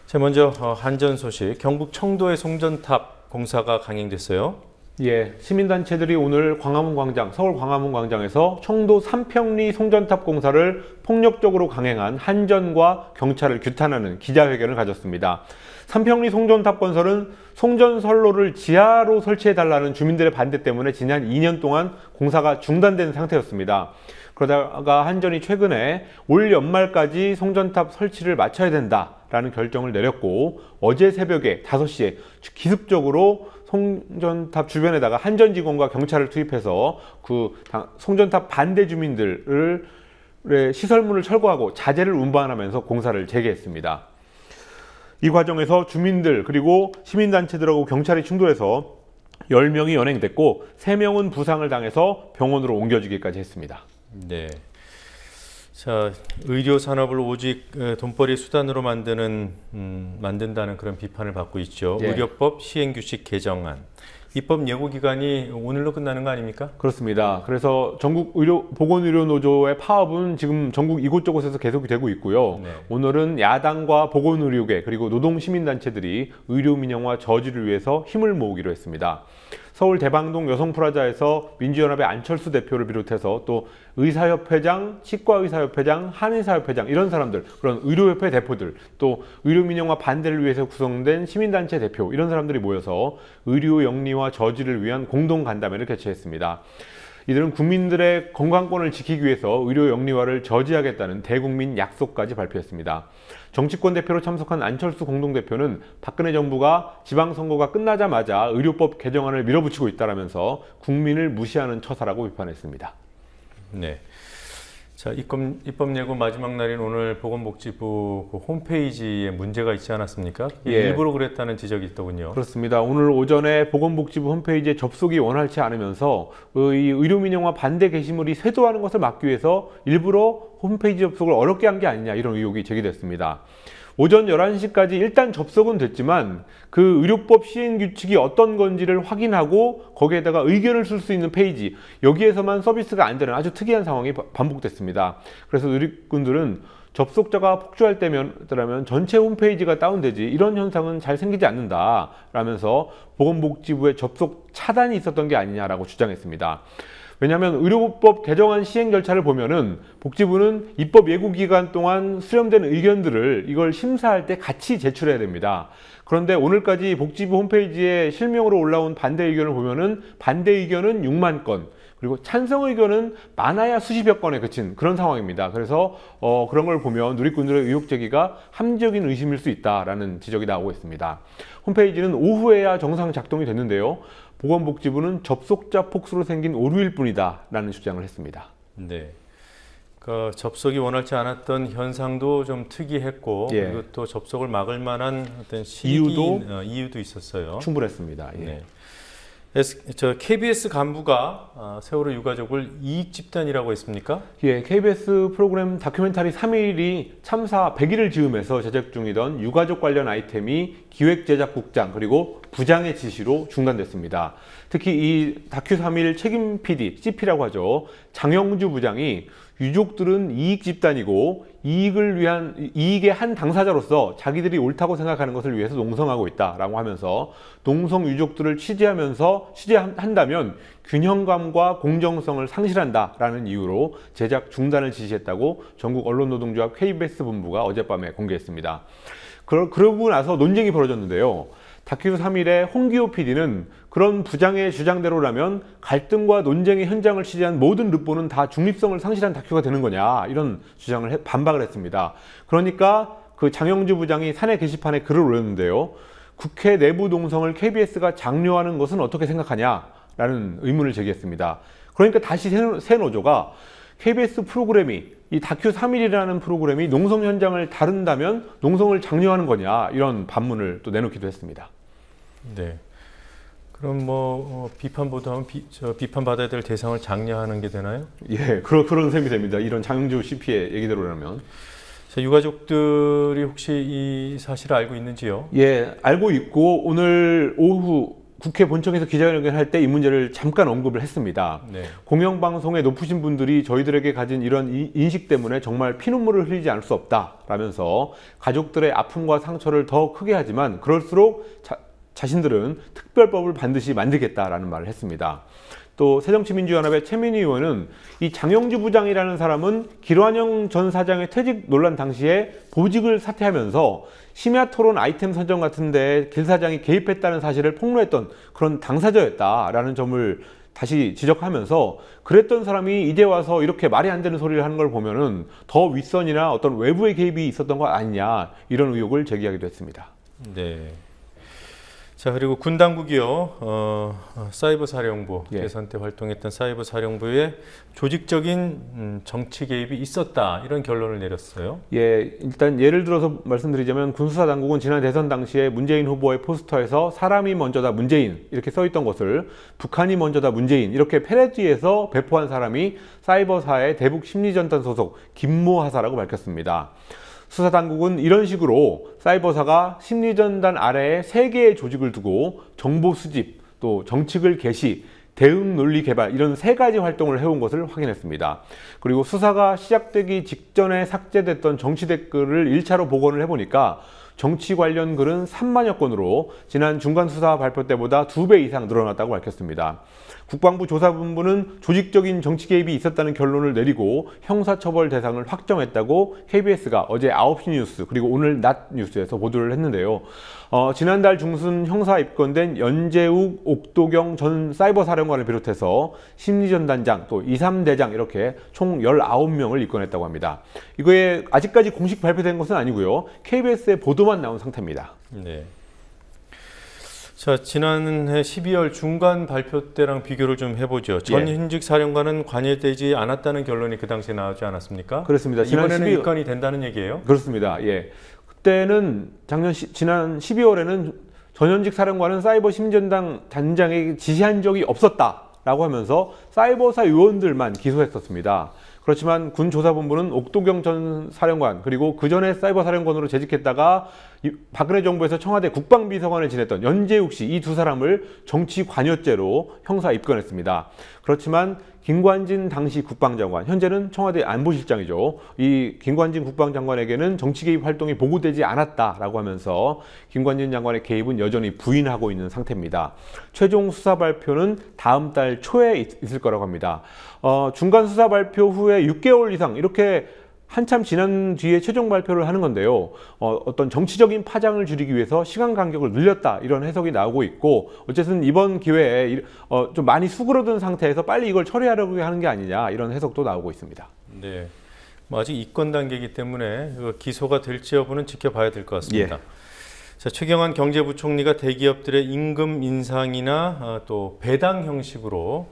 자, 먼저 한전 소식. 경북 청도의 송전탑 공사가 강행됐어요. 예, 시민단체들이 오늘 광화문광장, 서울 광화문광장에서 청도 삼평리 송전탑 공사를 폭력적으로 강행한 한전과 경찰을 규탄하는 기자회견을 가졌습니다. 삼평리 송전탑 건설은 송전선로를 지하로 설치해달라는 주민들의 반대 때문에 지난 2년 동안 공사가 중단된 상태였습니다. 그러다가 한전이 최근에 올 연말까지 송전탑 설치를 마쳐야 된다라는 결정을 내렸고, 어제 새벽에 5시에 기습적으로 송전탑 주변에다가 한전 직원과 경찰을 투입해서 그 송전탑 반대 주민들을 시설물을 철거하고 자재를 운반하면서 공사를 재개했습니다. 이 과정에서 주민들 그리고 시민단체들하고 경찰이 충돌해서 10명이 연행됐고 3명은 부상을 당해서 병원으로 옮겨지기까지 했습니다. 네. 자, 의료 산업을 오직 돈벌이 수단으로 만든다는 그런 비판을 받고 있죠. 예. 의료법 시행규칙 개정안. 입법 예고 기간이 오늘로 끝나는 거 아닙니까? 그렇습니다. 그래서 전국 보건의료노조의 파업은 지금 전국 이곳저곳에서 계속이 되고 있고요. 네. 오늘은 야당과 보건의료계 그리고 노동시민단체들이 의료 민영화 저지를 위해서 힘을 모으기로 했습니다. 서울 대방동 여성프라자에서 민주연합의 안철수 대표를 비롯해서 또 의사협회장, 치과의사협회장, 한의사협회장 이런 사람들, 그런 의료협회 대표들, 또 의료민영화 반대를 위해서 구성된 시민단체 대표 이런 사람들이 모여서 의료 영리화 저지를 위한 공동간담회를 개최했습니다. 이들은 국민들의 건강권을 지키기 위해서 의료 영리화를 저지하겠다는 대국민 약속까지 발표했습니다. 정치권 대표로 참석한 안철수 공동대표는 박근혜 정부가 지방선거가 끝나자마자 의료법 개정안을 밀어붙이고 있다라면서 국민을 무시하는 처사라고 비판했습니다. 네. 자, 입법 예고 마지막 날인 오늘 보건복지부 그 홈페이지에 문제가 있지 않았습니까? 예. 일부러 그랬다는 지적이 있더군요. 그렇습니다. 오늘 오전에 보건복지부 홈페이지에 접속이 원활치 않으면서 이 의료민영화 반대 게시물이 쇄도하는 것을 막기 위해서 일부러 홈페이지 접속을 어렵게 한 게 아니냐 이런 의혹이 제기됐습니다. 오전 11시까지 일단 접속은 됐지만 그 의료법 시행규칙이 어떤 건지를 확인하고 거기에다가 의견을 쓸 수 있는 페이지, 여기에서만 서비스가 안 되는 아주 특이한 상황이 반복됐습니다. 그래서 누리꾼들은 접속자가 폭주할 때라면 전체 홈페이지가 다운되지 이런 현상은 잘 생기지 않는다 라면서 보건복지부의 접속 차단이 있었던 게 아니냐라고 주장했습니다. 왜냐하면 의료법 개정안 시행 절차를 보면은 복지부는 입법 예고 기간 동안 수렴된 의견들을 이걸 심사할 때 같이 제출해야 됩니다. 그런데 오늘까지 복지부 홈페이지에 실명으로 올라온 반대 의견을 보면은 반대 의견은 6만 건, 그리고 찬성 의견은 많아야 수십여 건에 그친 그런 상황입니다. 그래서 그런 걸 보면 누리꾼들의 의혹 제기가 합리적인 의심일 수 있다라는 지적이 나오고 있습니다. 홈페이지는 오후에야 정상 작동이 됐는데요. 보건복지부는 접속자 폭수로 생긴 오류일 뿐이다 라는 주장을 했습니다. 네. 그 접속이 원활치 않았던 현상도 좀 특이했고, 예. 그리고 또 접속을 막을 만한 어떤 이유도 있었어요. 충분했습니다. 예. 네. KBS 간부가 세월호 유가족을 이익 집단이라고 했습니까? 예, KBS 프로그램 다큐멘터리 3일이 참사 100일을 즈음해서 제작 중이던 유가족 관련 아이템이 기획제작국장 그리고 부장의 지시로 중단됐습니다. 특히 이 다큐 3일 책임 PD, CP라고 하죠. 장영주 부장이 유족들은 이익 집단이고 이익의 한 당사자로서 자기들이 옳다고 생각하는 것을 위해서 농성하고 있다라고 하면서 농성 유족들을 취재한다면 균형감과 공정성을 상실한다라는 이유로 제작 중단을 지시했다고 전국 언론노동조합 KBS 본부가 어젯밤에 공개했습니다. 그러고 나서 논쟁이 벌어졌는데요. 다큐 3일의 홍기호 PD는 그런 부장의 주장대로라면 갈등과 논쟁의 현장을 취재한 모든 르포는 다 중립성을 상실한 다큐가 되는 거냐 이런 주장을 반박을 했습니다. 그러니까 그 장영주 부장이 사내 게시판에 글을 올렸는데요. 국회 내부 농성을 KBS가 장려하는 것은 어떻게 생각하냐라는 의문을 제기했습니다. 그러니까 다시 새 노조가 KBS 프로그램이 이 다큐 3일이라는 프로그램이 농성 현장을 다룬다면 농성을 장려하는 거냐 이런 반문을 또 내놓기도 했습니다. 네. 그럼 비판 보도하면 비판받아야 될 대상을 장려하는 게 되나요? 예, 그런 셈이 됩니다. 이런 장영주 CP의 얘기대로라면. 자, 유가족들이 혹시 이 사실을 알고 있는지요? 예, 알고 있고 오늘 오후 국회 본청에서 기자회견을 할 때 이 문제를 잠깐 언급을 했습니다. 네. 공영방송에 높으신 분들이 저희들에게 가진 이런 인식 때문에 정말 피눈물을 흘리지 않을 수 없다라면서 가족들의 아픔과 상처를 더 크게 하지만 그럴수록 자신들은 특별법을 반드시 만들겠다라는 말을 했습니다. 또 새정치민주연합의 최민희 의원은 이 장영주 부장이라는 사람은 길환영 전 사장의 퇴직 논란 당시에 보직을 사퇴하면서 심야토론 아이템 선정 같은 데 길 사장이 개입했다는 사실을 폭로했던 그런 당사자였다라는 점을 다시 지적하면서 그랬던 사람이 이제 와서 이렇게 말이 안 되는 소리를 하는 걸 보면은 더 윗선이나 어떤 외부의 개입이 있었던 거 아니냐 이런 의혹을 제기하기도 했습니다. 네. 자, 그리고 군 당국이요, 사이버 사령부, 대선 때 활동했던 사이버 사령부에 조직적인 정치 개입이 있었다 이런 결론을 내렸어요. 예, 일단 예를 들어서 말씀드리자면 군수사 당국은 지난 대선 당시에 문재인 후보의 포스터에서 사람이 먼저다 문재인 이렇게 써 있던 것을 북한이 먼저다 문재인 이렇게 패러디해서 배포한 사람이 사이버사의 대북 심리전단 소속 김모 하사라고 밝혔습니다. 수사당국은 이런 식으로 사이버사가 심리전단 아래에 3개의 조직을 두고 정보 수집, 또 정책을 개시, 대응 논리 개발 이런 3가지 활동을 해온 것을 확인했습니다. 그리고 수사가 시작되기 직전에 삭제됐던 정치 댓글을 1차로 복원을 해보니까 정치 관련 글은 3만여 건으로 지난 중간수사 발표 때보다 2배 이상 늘어났다고 밝혔습니다. 국방부 조사본부는 조직적인 정치 개입이 있었다는 결론을 내리고 형사처벌 대상을 확정했다고 KBS가 어제 9시 뉴스 그리고 오늘 낮 뉴스에서 보도를 했는데요. 지난달 중순 형사 입건된 연재욱, 옥도경 전 사이버사령관을 비롯해서 심리전단장 또 2, 3대장 이렇게 총 19명을 입건했다고 합니다. 이거에 아직까지 공식 발표된 것은 아니고요. KBS의 보도만 나온 상태입니다. 네. 자, 지난해 12월 중간 발표 때랑 비교를 좀 해보죠. 전현직 사령관은 관여되지 않았다는 결론이 그 당시에 나오지 않았습니까? 그렇습니다. 이번에는 입건이 된다는 얘기예요? 그렇습니다. 예. 그때는 지난 12월에는 전현직 사령관은 사이버 심전당 단장에게 지시한 적이 없었다라고 하면서 사이버사 요원들만 기소했었습니다. 그렇지만 군 조사본부는 옥도경 전 사령관 그리고 그 전에 사이버 사령관으로 재직했다가 박근혜 정부에서 청와대 국방비서관을 지냈던 연재욱 씨 이 2사람을 정치 관여죄로 형사 입건했습니다. 그렇지만 김관진 당시 국방장관, 현재는 청와대 안보실장이죠. 이 김관진 국방장관에게는 정치 개입 활동이 보고되지 않았다라고 하면서 김관진 장관의 개입은 여전히 부인하고 있는 상태입니다. 최종 수사 발표는 다음 달 초에 있을 거라고 합니다. 중간 수사 발표 후에 6개월 이상 이렇게 한참 지난 뒤에 최종 발표를 하는 건데요. 어떤 정치적인 파장을 줄이기 위해서 시간 간격을 늘렸다 이런 해석이 나오고 있고 어쨌든 이번 기회에 좀 많이 수그러든 상태에서 빨리 이걸 처리하려고 하는 게 아니냐 이런 해석도 나오고 있습니다. 네, 뭐 아직 입건 단계이기 때문에 기소가 될지 여부는 지켜봐야 될 것 같습니다. 자, 최경환 경제부총리가 대기업들의 임금 인상이나 또 배당 형식으로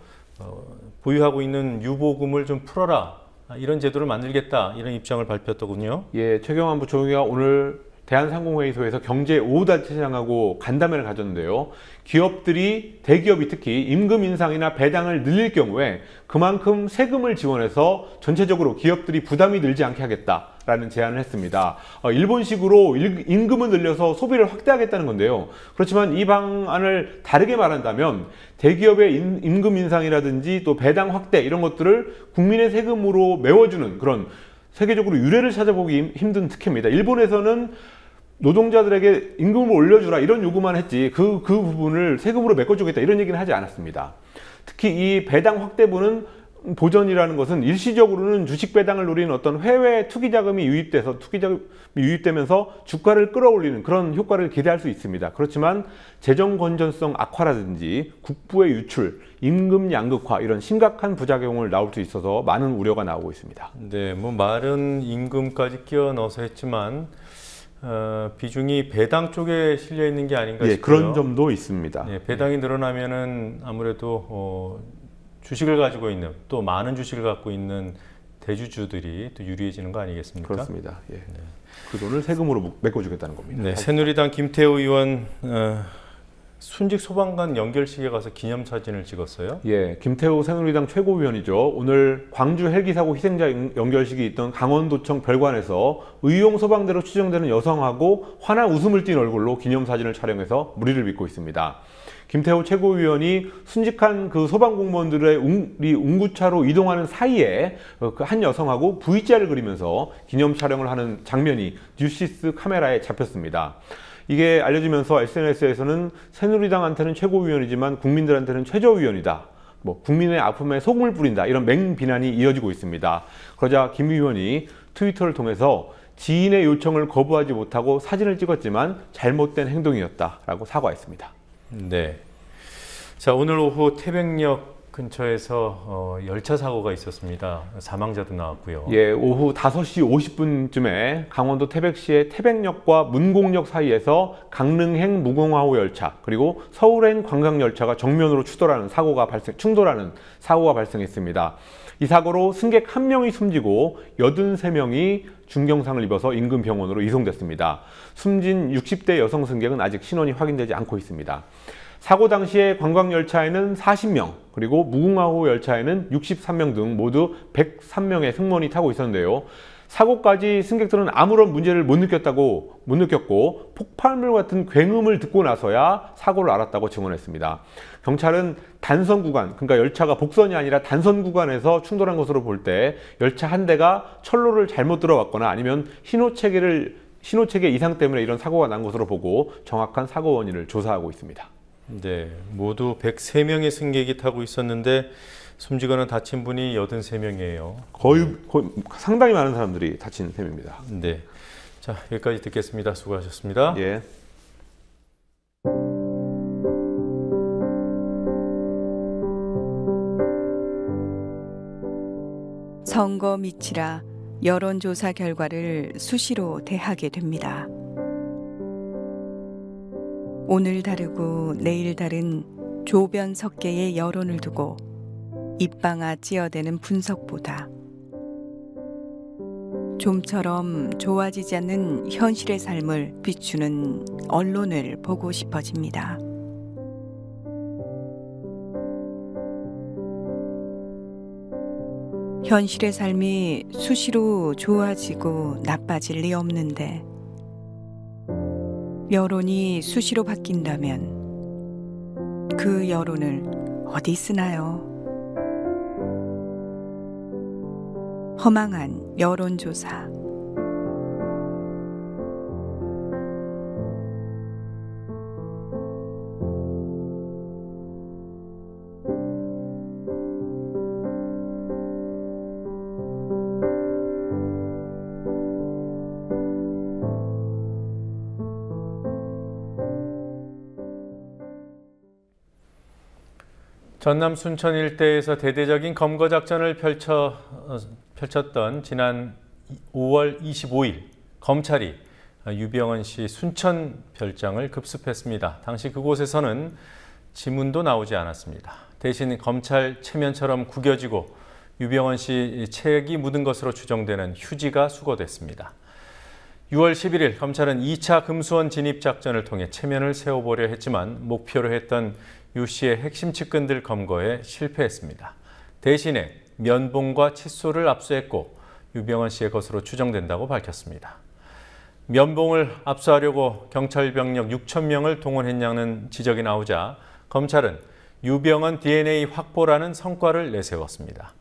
보유하고 있는 유보금을 좀 풀어라. 이런 제도를 만들겠다 이런 입장을 발표했더군요. 예, 최경환 부총리가 오늘 대한상공회의소에서 경제 5단체장하고 간담회를 가졌는데요. 대기업이 특히 임금 인상이나 배당을 늘릴 경우에 그만큼 세금을 지원해서 전체적으로 기업들이 부담이 늘지 않게 하겠다라는 제안을 했습니다. 일본식으로 임금을 늘려서 소비를 확대하겠다는 건데요. 그렇지만 이 방안을 다르게 말한다면 대기업의 임금 인상이라든지 또 배당 확대 이런 것들을 국민의 세금으로 메워주는 그런 세계적으로 유례를 찾아보기 힘든 특혜입니다. 일본에서는 노동자들에게 임금을 올려주라 이런 요구만 했지 그 부분을 세금으로 메꿔주겠다 이런 얘기는 하지 않았습니다. 특히 이 배당 확대분은 보전이라는 것은 일시적으로는 주식 배당을 노리는 어떤 해외 투기자금이 유입되면서 주가를 끌어올리는 그런 효과를 기대할 수 있습니다. 그렇지만 재정 건전성 악화라든지 국부의 유출, 임금 양극화 이런 심각한 부작용을 나올 수 있어서 많은 우려가 나오고 있습니다. 네, 뭐 말은 임금까지 끼워 넣어서 했지만 비중이 배당 쪽에 실려 있는 게 아닌가 싶어요. 그런 점도 있습니다. 배당이 늘어나면은 아무래도 주식을 가지고 있는 또 많은 주식을 갖고 있는 대주주들이 또 유리해지는 거 아니겠습니까? 그렇습니다. 그 돈을 세금으로 메꿔주겠다는 겁니다. 네, 새누리당 김태우 의원 순직 소방관 연결식에 가서 기념사진을 찍었어요? 예, 김태우 새누리당 최고위원이죠. 오늘 광주 헬기 사고 희생자 연결식이 있던 강원도청 별관에서 의용 소방대로 추정되는 여성하고 환한 웃음을 띤 얼굴로 기념사진을 촬영해서 물의를 빚고 있습니다. 김태우 최고위원이 순직한 그 소방공무원들의 운구차로 이동하는 사이에 그 한 여성하고 V자를 그리면서 기념 촬영을 하는 장면이 뉴시스 카메라에 잡혔습니다. 이게 알려지면서 SNS에서는 새누리당한테는 최고위원이지만 국민들한테는 최저위원이다. 국민의 아픔에 소금을 뿌린다. 이런 맹비난이 이어지고 있습니다. 그러자 김 의원이 트위터를 통해서 지인의 요청을 거부하지 못하고 사진을 찍었지만 잘못된 행동이었다라고 사과했습니다. 네. 자, 오늘 오후 태백역 근처에서 열차 사고가 있었습니다. 사망자도 나왔고요. 예, 오후 5시 50분쯤에 강원도 태백시의 태백역과 문곡역 사이에서 강릉행 무궁화호 열차 그리고 서울행 관광열차가 정면으로 충돌하는 사고가 발생했습니다. 이 사고로 승객 1명이 숨지고 83명이 중경상을 입어서 인근 병원으로 이송됐습니다. 숨진 60대 여성 승객은 아직 신원이 확인되지 않고 있습니다. 사고 당시에 관광열차에는 40명, 그리고 무궁화호 열차에는 63명 등 모두 103명의 승무원이 타고 있었는데요. 사고까지 승객들은 아무런 문제를 못 느꼈고 폭발물 같은 굉음을 듣고 나서야 사고를 알았다고 증언했습니다. 경찰은 단선 구간, 그러니까 열차가 복선이 아니라 단선 구간에서 충돌한 것으로 볼 때 열차 한 대가 철로를 잘못 들어왔거나 아니면 신호체계 이상 때문에 이런 사고가 난 것으로 보고 정확한 사고 원인을 조사하고 있습니다. 네, 모두 103명의 승객이 타고 있었는데 숨지거나 다친 분이 83명이에요. 거의 상당히 많은 사람들이 다친 셈입니다. 네, 자, 여기까지 듣겠습니다. 수고하셨습니다. 예. 선거 밑이라 여론조사 결과를 수시로 대하게 됩니다. 오늘 다르고 내일 다른 조변석계의 여론을 두고 입방아 찌어대는 분석보다 좀처럼 좋아지지 않는 현실의 삶을 비추는 언론을 보고 싶어집니다. 현실의 삶이 수시로 좋아지고 나빠질 리 없는데 여론이 수시로 바뀐다면 그 여론을 어디 쓰나요? 허망한 여론조사. 전남 순천 일대에서 대대적인 검거 작전을 펼쳤던 지난 5월 25일 검찰이 유병언 씨 순천 별장을 급습했습니다. 당시 그곳에서는 지문도 나오지 않았습니다. 대신 검찰 체면처럼 구겨지고 유병언 씨 체액이 묻은 것으로 추정되는 휴지가 수거됐습니다. 6월 11일 검찰은 2차 금수원 진입 작전을 통해 체면을 세워보려 했지만 목표로 했던 유 씨의 핵심 측근들 검거에 실패했습니다. 대신에 면봉과 칫솔을 압수했고 유병언 씨의 것으로 추정된다고 밝혔습니다. 면봉을 압수하려고 경찰 병력 6,000명을 동원했냐는 지적이 나오자 검찰은 유병언 DNA 확보라는 성과를 내세웠습니다.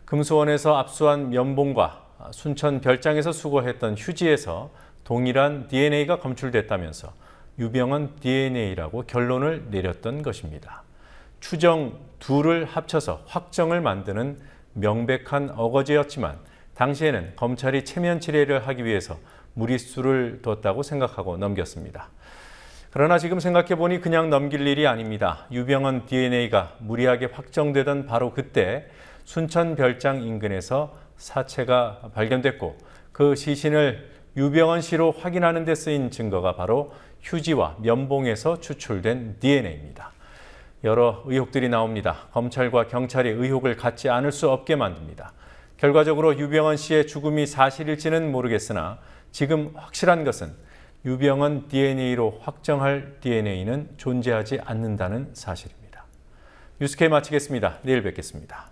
금수원에서 압수한 면봉과 순천 별장에서 수거했던 휴지에서 동일한 DNA가 검출됐다면서 유병언 DNA라고 결론을 내렸던 것입니다. 추정 둘을 합쳐서 확정을 만드는 명백한 어거지였지만 당시에는 검찰이 체면 치레를 하기 위해서 무리수를 뒀다고 생각하고 넘겼습니다. 그러나 지금 생각해보니 그냥 넘길 일이 아닙니다. 유병언 DNA가 무리하게 확정되던 바로 그때 순천 별장 인근에서 사체가 발견됐고 그 시신을 유병언 씨로 확인하는 데 쓰인 증거가 바로 휴지와 면봉에서 추출된 DNA입니다. 여러 의혹들이 나옵니다. 검찰과 경찰이 의혹을 갖지 않을 수 없게 만듭니다. 결과적으로 유병언 씨의 죽음이 사실일지는 모르겠으나 지금 확실한 것은 유병언 DNA로 확정할 DNA는 존재하지 않는다는 사실입니다. 뉴스K 마치겠습니다. 내일 뵙겠습니다.